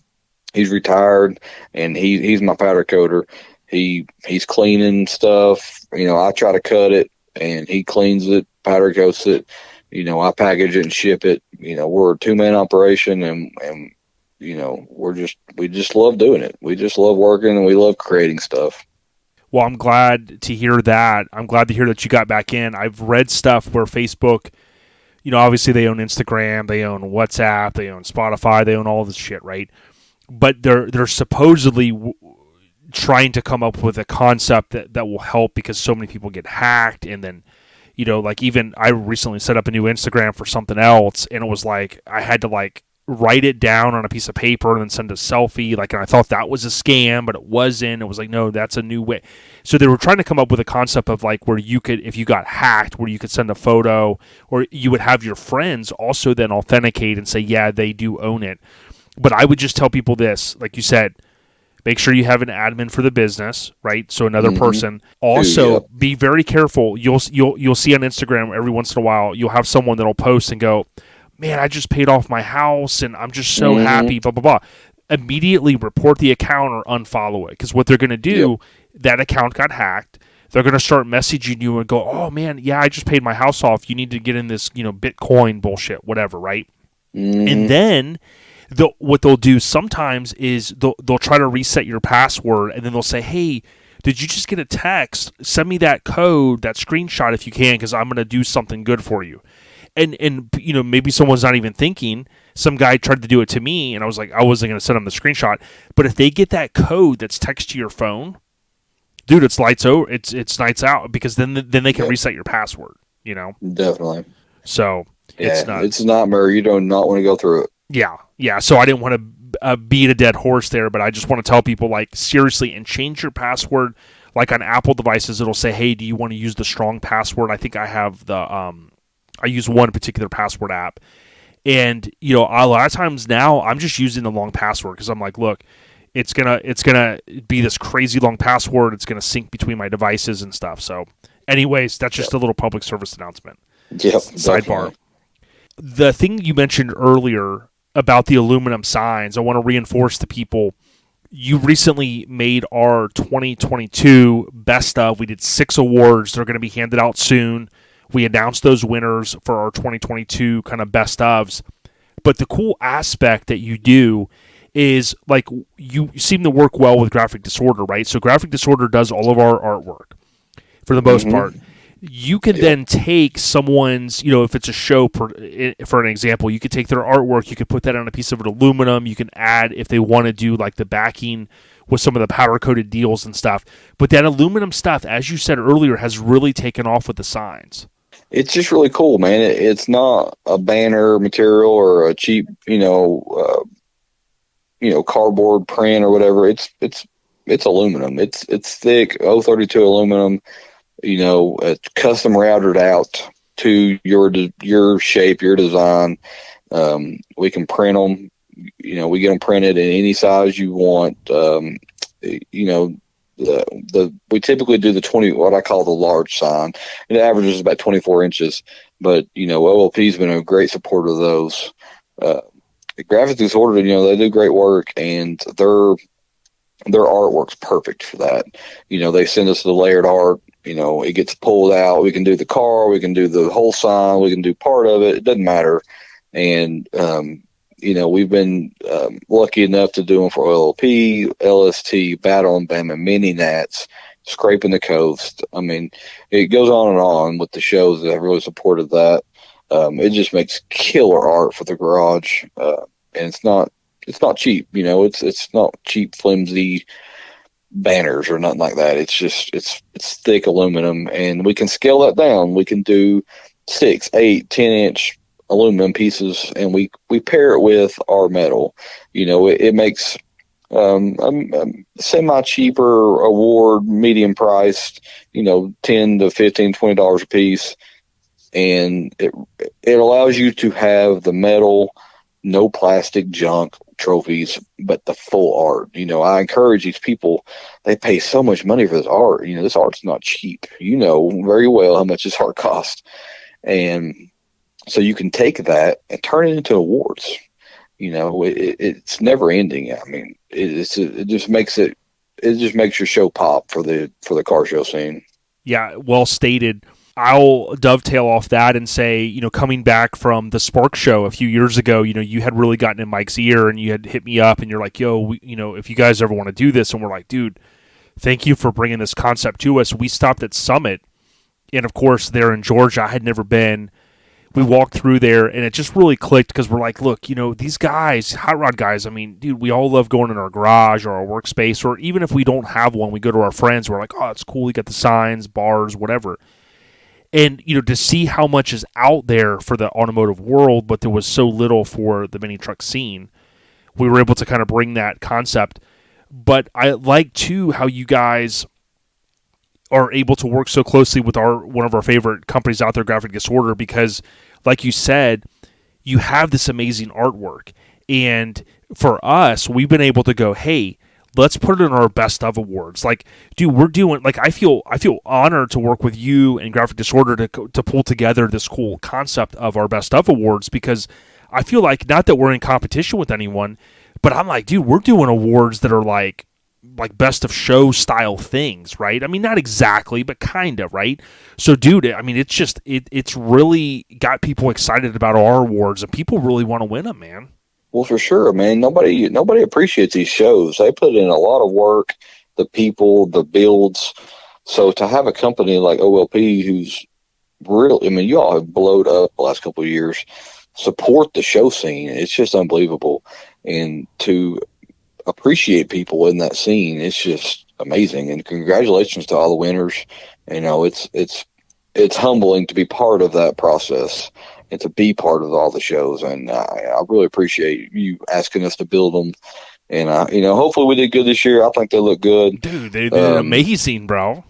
He's retired, and he's my powder coater. He's cleaning stuff. I try to cut it, and he cleans it, powder coats it. I package it and ship it. We're a 2-man operation, and we just love doing it. We just love working, and we love creating stuff. Well, I'm glad to hear that. I'm glad to hear that you got back in. I've read stuff where Facebook, obviously they own Instagram, they own WhatsApp, they own Spotify, they own all this shit, right? But they're supposedly trying to come up with a concept that will help, because so many people get hacked. And then, like, even I recently set up a new Instagram for something else, and it was like I had to write it down on a piece of paper and then send a selfie, and I thought that was a scam, but it wasn't. It was like, no, that's a new way. So they were trying to come up with a concept of where you could, if you got hacked, where you could send a photo, or you would have your friends also then authenticate and say, yeah, they do own it. But I would just tell people this, like you said, make sure you have an admin for the business, right? So another person. Also, be very careful. You'll see on Instagram every once in a while, you'll have someone that'll post and go, man, I just paid off my house and I'm just so happy, blah, blah, blah. Immediately report the account or unfollow it, because what they're going to do, that account got hacked. they're going to start messaging you and go, oh man, yeah, I just paid my house off. You need to get in this, Bitcoin bullshit, whatever, right? And then what they'll do sometimes is they'll try to reset your password, and then they'll say, hey, did you just get a text? Send me that code, that screenshot if you can, because I'm going to do something good for you. And maybe someone's not even thinking. Some guy tried to do it to me, and I was like, I wasn't going to send them the screenshot. But if they get that code that's text to your phone, dude, it's lights over. It's nights out, because then they can reset your password. Definitely. So it's nuts. It's a nightmare. You do not want to go through it. Yeah. So I didn't want to beat a dead horse there, but I just want to tell people, like, seriously, and change your password. Like on Apple devices, it'll say, hey, do you want to use the strong password? I think I have the I use one particular password app. And, a lot of times now I'm just using the long password, because I'm like, look, it's gonna be this crazy long password. It's gonna sync between my devices and stuff. So anyways, that's just a little public service announcement. Yep. Sidebar. Definitely. The thing you mentioned earlier about the aluminum signs, I want to reinforce to people. You recently made our 2022 best of. We did 6 awards. They're going to be handed out soon. We announced those winners for our 2022 kind of best ofs. But the cool aspect that you do is, like, you seem to work well with Graphic Disorder, right? So Graphic Disorder does all of our artwork for the most part. You can then take someone's, if it's a show, for an example, you could take their artwork, you could put that on a piece of aluminum, you can add, if they want to do like the backing with some of the powder-coated deals and stuff. But that aluminum stuff, as you said earlier, has really taken off with the signs. It's just really cool, man. It's not a banner material or a cheap, cardboard print or whatever. It's aluminum. It's thick, 032 aluminum. It's custom routed out to your shape, your design. We can print them. We get them printed in any size you want. We typically do the 20, what I call the large sign. It averages about 24 inches, but OLP's been a great supporter of those. Graphic Disorder, they do great work, and their artwork's perfect for that. They send us the layered art. It gets pulled out. We can do the car. We can do the whole sign. We can do part of it. It doesn't matter. And, we've been lucky enough to do them for OLP, LST, Battle and Bama, Mini Nats, Scraping the Coast. I mean, it goes on and on with the shows that have really supported that. It just makes killer art for the garage. And it's not cheap. It's not cheap, flimsy banners or nothing like that. It's just it's thick aluminum, and we can scale that down. We can do 6, 8, 10-inch aluminum pieces, and we pair it with our metal. It makes semi cheaper award, medium priced, $10 to $15, $20 a piece, and it allows you to have the metal, no plastic junk trophies, but the full art. I encourage these people. They pay so much money for this art. This art's not cheap. Very well how much this art costs, and so you can take that and turn it into awards. It's never ending. I mean, it just makes your show pop for the car show scene. Yeah, well stated. I'll dovetail off that and say, coming back from the Spark Show a few years ago, you had really gotten in Mike's ear, and you had hit me up, and you're like, yo, if you guys ever want to do this, and we're like, dude, thank you for bringing this concept to us. We stopped at Summit, and of course, there in Georgia, I had never been. We walked through there, and it just really clicked, because we're like, look, these guys, hot rod guys, I mean, dude, we all love going in our garage or our workspace, or even if we don't have one, we go to our friends, we're like, oh, it's cool, we got the signs, bars, whatever. And, to see how much is out there for the automotive world, but there was so little for the mini truck scene, we were able to kind of bring that concept. But I like, too, how you guys are able to work so closely with one of our favorite companies out there, Graphic Disorder, because, like you said, you have this amazing artwork. And for us, we've been able to go, hey, let's put it in our best of awards. Like, dude, we're doing, like, I feel honored to work with you and Graphic Disorder to pull together this cool concept of our best of awards, because I feel like, not that we're in competition with anyone, but I'm like, dude, we're doing awards that are like like best of show style things, right? I mean, not exactly, but kind of, right? So, dude, I mean, it's really got people excited about our awards, and people really want to win them, man. Well, for sure, man. Nobody appreciates these shows. They put in a lot of work, the people, the builds. So to have a company like OLP, who's really, I mean, you all have blowed up the last couple of years, support the show scene. It's just unbelievable. And to appreciate people in that scene, it's just amazing. And congratulations to all the winners. You know, it's humbling to be part of that process and to be part of all the shows. And I really appreciate you asking us to build them. And hopefully we did good this year. I think they look good, dude. They did amazing, bro.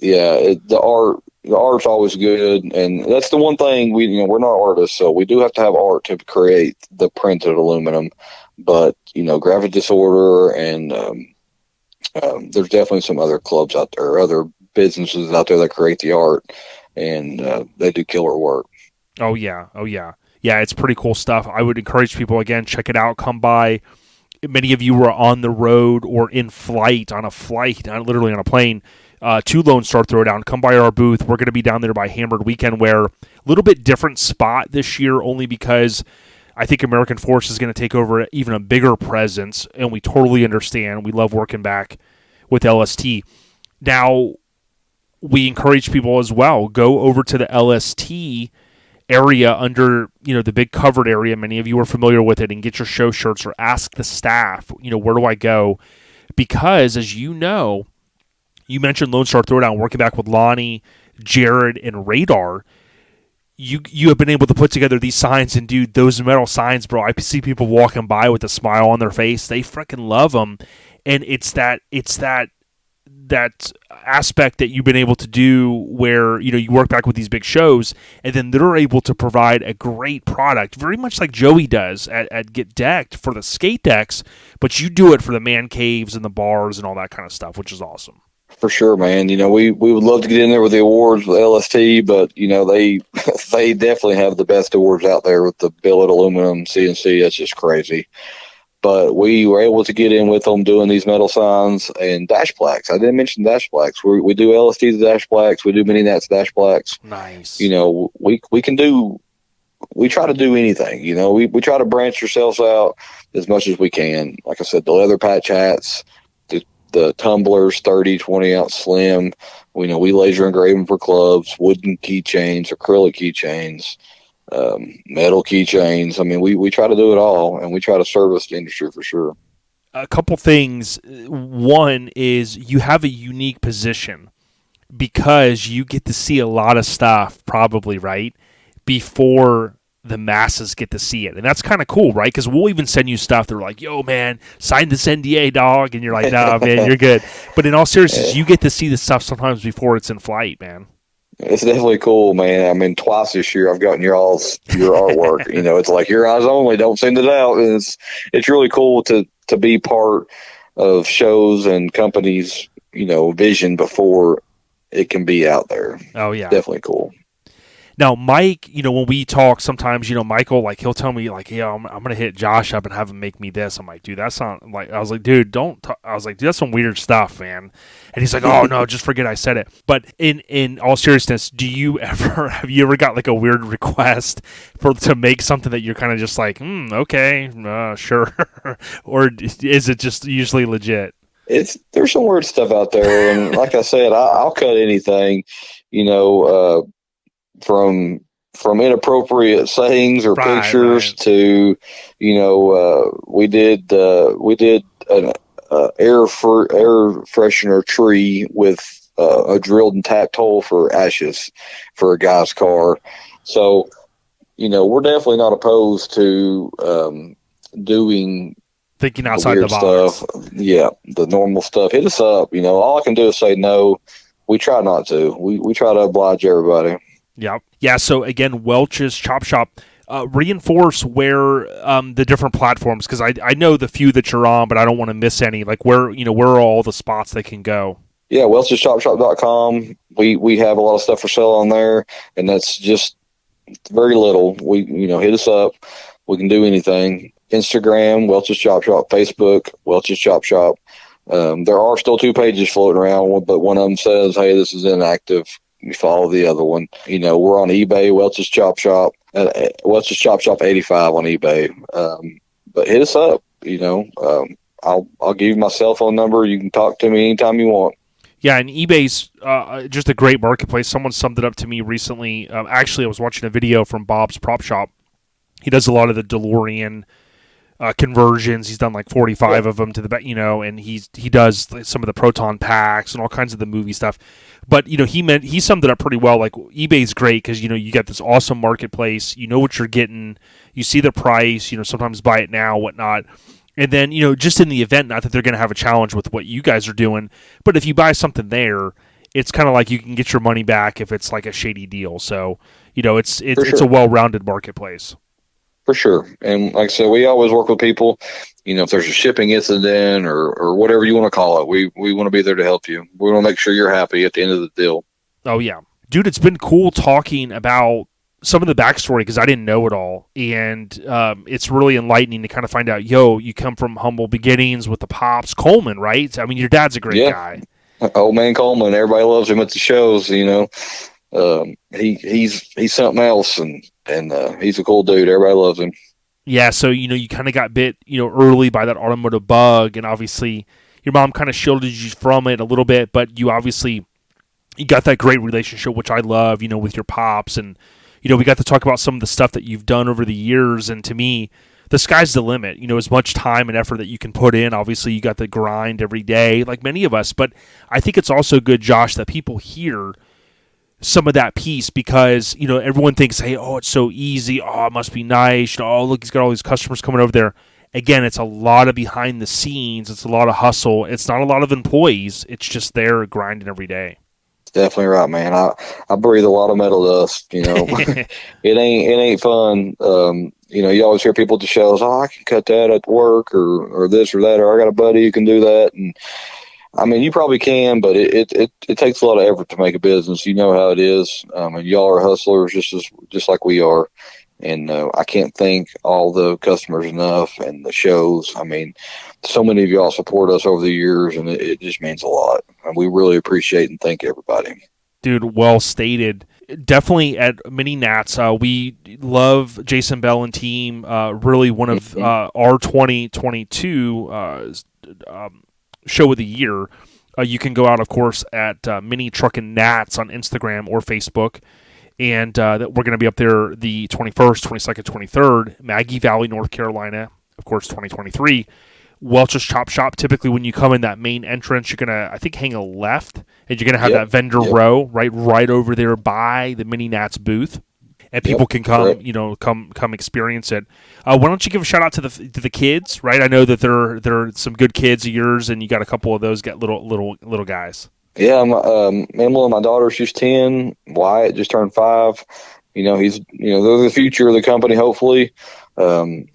Yeah, the art's always good, and that's the one thing we're not artists, so we do have to have art to create the printed aluminum. But Graphic Disorder and there's definitely some other clubs out there, other businesses out there that create the art, and they do killer work. Oh yeah. It's pretty cool stuff. I would encourage people, again, check it out. Come by. Many of you were on the road or in flight, literally on a plane, to Lone Star Throwdown. Come by our booth. We're going to be down there by Hammered Weekend Wear. A little bit different spot this year, only because I think American Force is going to take over even a bigger presence, and we totally understand. We love working back with LST. Now, we encourage people as well, go over to the LST area under the big covered area. Many of you are familiar with it, and get your show shirts or ask the staff, where do I go? Because as you mentioned Lone Star Throwdown, working back with Lonnie, Jared, and Radar. You have been able to put together these signs, and dude, those metal signs, bro, I see people walking by with a smile on their face. They freaking love them, and it's that aspect that you've been able to do where you work back with these big shows, and then they're able to provide a great product, very much like Joey does at Get Decked for the skate decks, but you do it for the man caves and the bars and all that kind of stuff, which is awesome. For sure, man. We would love to get in there with the awards with LST, but they they definitely have the best awards out there with the billet aluminum CNC. That's just crazy. But we were able to get in with them doing these metal signs and dash plaques. I didn't mention dash plaques. We do LST the dash plaques. We do mini nats dash plaques. Nice. We can do. We try to do anything. We try to branch ourselves out as much as we can. Like I said, the leather patch hats, the tumblers, 30, 20-ounce slim. We laser engrave them for clubs, wooden keychains, acrylic keychains, metal keychains. I mean, we try to do it all, and we try to service the industry for sure. A couple things. One is you have a unique position because you get to see a lot of stuff, probably, right, before the masses get to see it. And that's kind of cool, right? Because we'll even send you stuff. They're like, yo, man, sign this NDA, dog. And you're like, nah, man, you're good. But in all seriousness, you get to see the stuff sometimes before it's in flight, man. It's definitely cool, man. I mean, twice this year I've gotten your artwork. It's like your eyes only, don't send it out. And it's really cool to be part of shows and companies, vision before it can be out there. Oh, yeah. Definitely cool. Now, Mike, when we talk sometimes, Michael, like, he'll tell me, like, yeah, I'm going to hit Josh up and have him make me this. I'm like, dude, that's not, like, I was like, dude, I was like, dude, that's some weird stuff, man. And he's like, oh, no, just forget I said it. But in all seriousness, have you ever got, like, a weird request to make something that you're kind of just like, okay, sure. Or is it just usually legit? There's some weird stuff out there. And like I said, I'll cut anything, from inappropriate sayings or pictures to, we did an air freshener tree with a drilled and tapped hole for ashes for a guy's car. So, we're definitely not opposed to doing thinking outside the box stuff. Yeah, the normal stuff. Hit us up. All I can do is say no. We try not to. We try to oblige everybody. Yeah. Yeah. So again, Welch's Chop Shop. Reinforce where the different platforms, because I know the few that you're on, but I don't want to miss any. Like where are all the spots they can go? Yeah, welchschopshop.com. We have a lot of stuff for sale on there, and that's just very little. We hit us up. We can do anything. Instagram, Welch's Chop Shop. Facebook, Welch's Chop Shop. There are still 2 pages floating around, but one of them says, "Hey, this is inactive." You follow the other one. We're on eBay, Welch's Chop Shop, Welch's Chop Shop 85 on eBay. But hit us up. I'll give you my cell phone number. You can talk to me anytime you want. Yeah, and eBay's just a great marketplace. Someone summed it up to me recently. Actually, I was watching a video from Bob's Prop Shop. He does a lot of the DeLorean conversions. He's done like 45 of them to the back, and he does some of the proton packs and all kinds of the movie stuff. But he summed it up pretty well. Like, eBay's great because you got this awesome marketplace. You know what you're getting. You see the price. Sometimes buy it now, whatnot. And then, just in the event, not that they're going to have a challenge with what you guys are doing, but if you buy something there, it's kind of like you can get your money back if it's like a shady deal. So, it's a well-rounded marketplace. For sure. And like I said, we always work with people. If there's a shipping incident or whatever you want to call it, we want to be there to help you. We want to make sure you're happy at the end of the deal. Oh, yeah. Dude, it's been cool talking about some of the backstory because I didn't know it all. And it's really enlightening to kind of find out, you come from humble beginnings with the Pops. Coleman, right? I mean, your dad's a great guy. Old man Coleman. Everybody loves him at the shows, he's something else, and he's a cool dude. Everybody loves him. Yeah, so you kind of got bit early by that automotive bug, and obviously your mom kind of shielded you from it a little bit, but you got that great relationship, which I love, with your Pops, and we got to talk about some of the stuff that you've done over the years, and to me, the sky's the limit. As much time and effort that you can put in. Obviously, you got the grind every day, like many of us, but I think it's also good, Josh, that people hear some of that piece because, everyone thinks, hey, it's so easy. Oh, it must be nice. Oh, look, he's got all these customers coming over there. Again, it's a lot of behind the scenes. It's a lot of hustle. It's not a lot of employees. It's just there grinding every day. Definitely right, man. I breathe a lot of metal dust, It ain't fun. You always hear people at the shows, I can cut that at work or this or that, or I got a buddy who can do that. And I mean, you probably can, but it takes a lot of effort to make a business. You know how it is. And y'all are hustlers just like we are. And I can't thank all the customers enough and the shows. I mean, so many of y'all support us over the years, and it just means a lot. And we really appreciate and thank everybody. Dude, well stated. Definitely at Mini Nats, we love Jason Bell and team. Really one of our 2022 show of the year. You can go out, of course, at Mini Truckin Nats on Instagram or Facebook. And that we're going to be up there the 21st, 22nd, 23rd, Maggie Valley, North Carolina, of course, 2023. Welch's Chop Shop. Typically, when you come in that main entrance, you're going to, I think, hang a left, and you're going to have that vendor row right over there by the Mini Nats booth, and people can come, come experience it. Why don't you give a shout out to the kids? Right, I know that there are some good kids of yours, and you got a couple of those little guys. Yeah, Emily, my daughter, she's 10. Wyatt just turned 5. He's, they're the future of the company, hopefully. They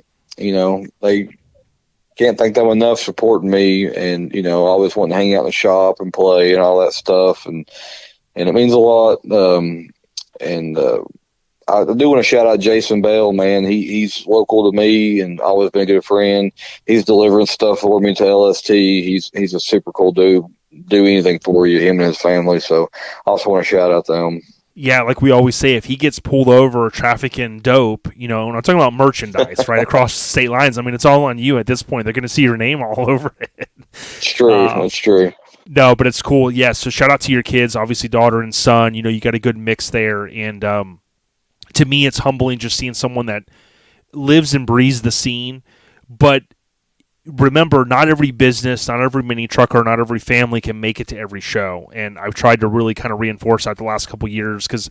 can't thank them enough supporting me and, always wanting to hang out in the shop and play and all that stuff. And it means a lot. I do want to shout out Jason Bell, man. He's local to me and always been a good friend. He's delivering stuff for me to LST. He's a super cool dude. Do anything for you, him and his family. So I also want to shout out to them. Yeah, like we always say, if he gets pulled over trafficking dope, when I'm talking about merchandise, right, across state lines, I mean, it's all on you at this point. They're going to see your name all over it. It's true. That's true. No, but it's cool. Yeah, so shout out to your kids, obviously daughter and son. You got a good mix there. And to me, it's humbling just seeing someone that lives and breathes the scene, but remember, not every business, not every mini trucker, not every family can make it to every show. And I've tried to really kind of reinforce that the last couple of years because,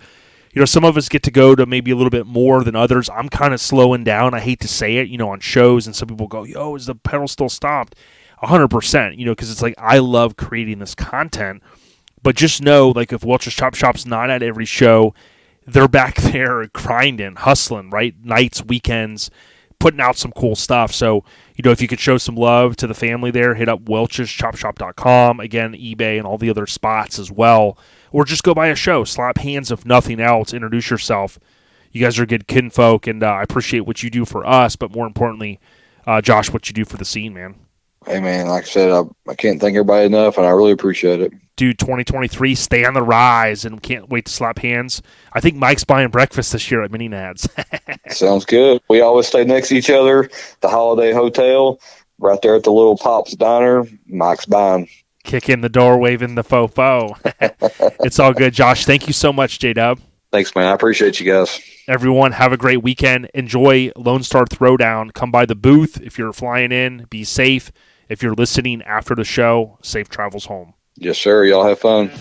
some of us get to go to maybe a little bit more than others. I'm kind of slowing down. I hate to say it, on shows, and some people go, is the pedal still stopped? 100%, because it's like I love creating this content. But just know, like, if Welch's Chop Shop's not at every show, they're back there grinding, hustling, right? Nights, weekends, putting out some cool stuff. So, if you could show some love to the family there, hit up welcheschopshop.com. Again, eBay and all the other spots as well. Or just go by a show, slap hands if nothing else, introduce yourself. You guys are good kinfolk, and I appreciate what you do for us, but more importantly, Josh, what you do for the scene, man. Hey, man, like I said, I can't thank everybody enough, and I really appreciate it. Dude, 2023, stay on the rise, and can't wait to slap hands. I think Mike's buying breakfast this year at Mini Nads. Sounds good. We always stay next to each other. The Holiday Hotel, right there at the little Pops Diner. Mike's buying. Kick in the door, waving the fofo. It's all good, Josh. Thank you so much, J-Dub. Thanks, man. I appreciate you guys. Everyone, have a great weekend. Enjoy Lone Star Throwdown. Come by the booth if you're flying in. Be safe. If you're listening after the show, safe travels home. Yes, sir. Y'all have fun.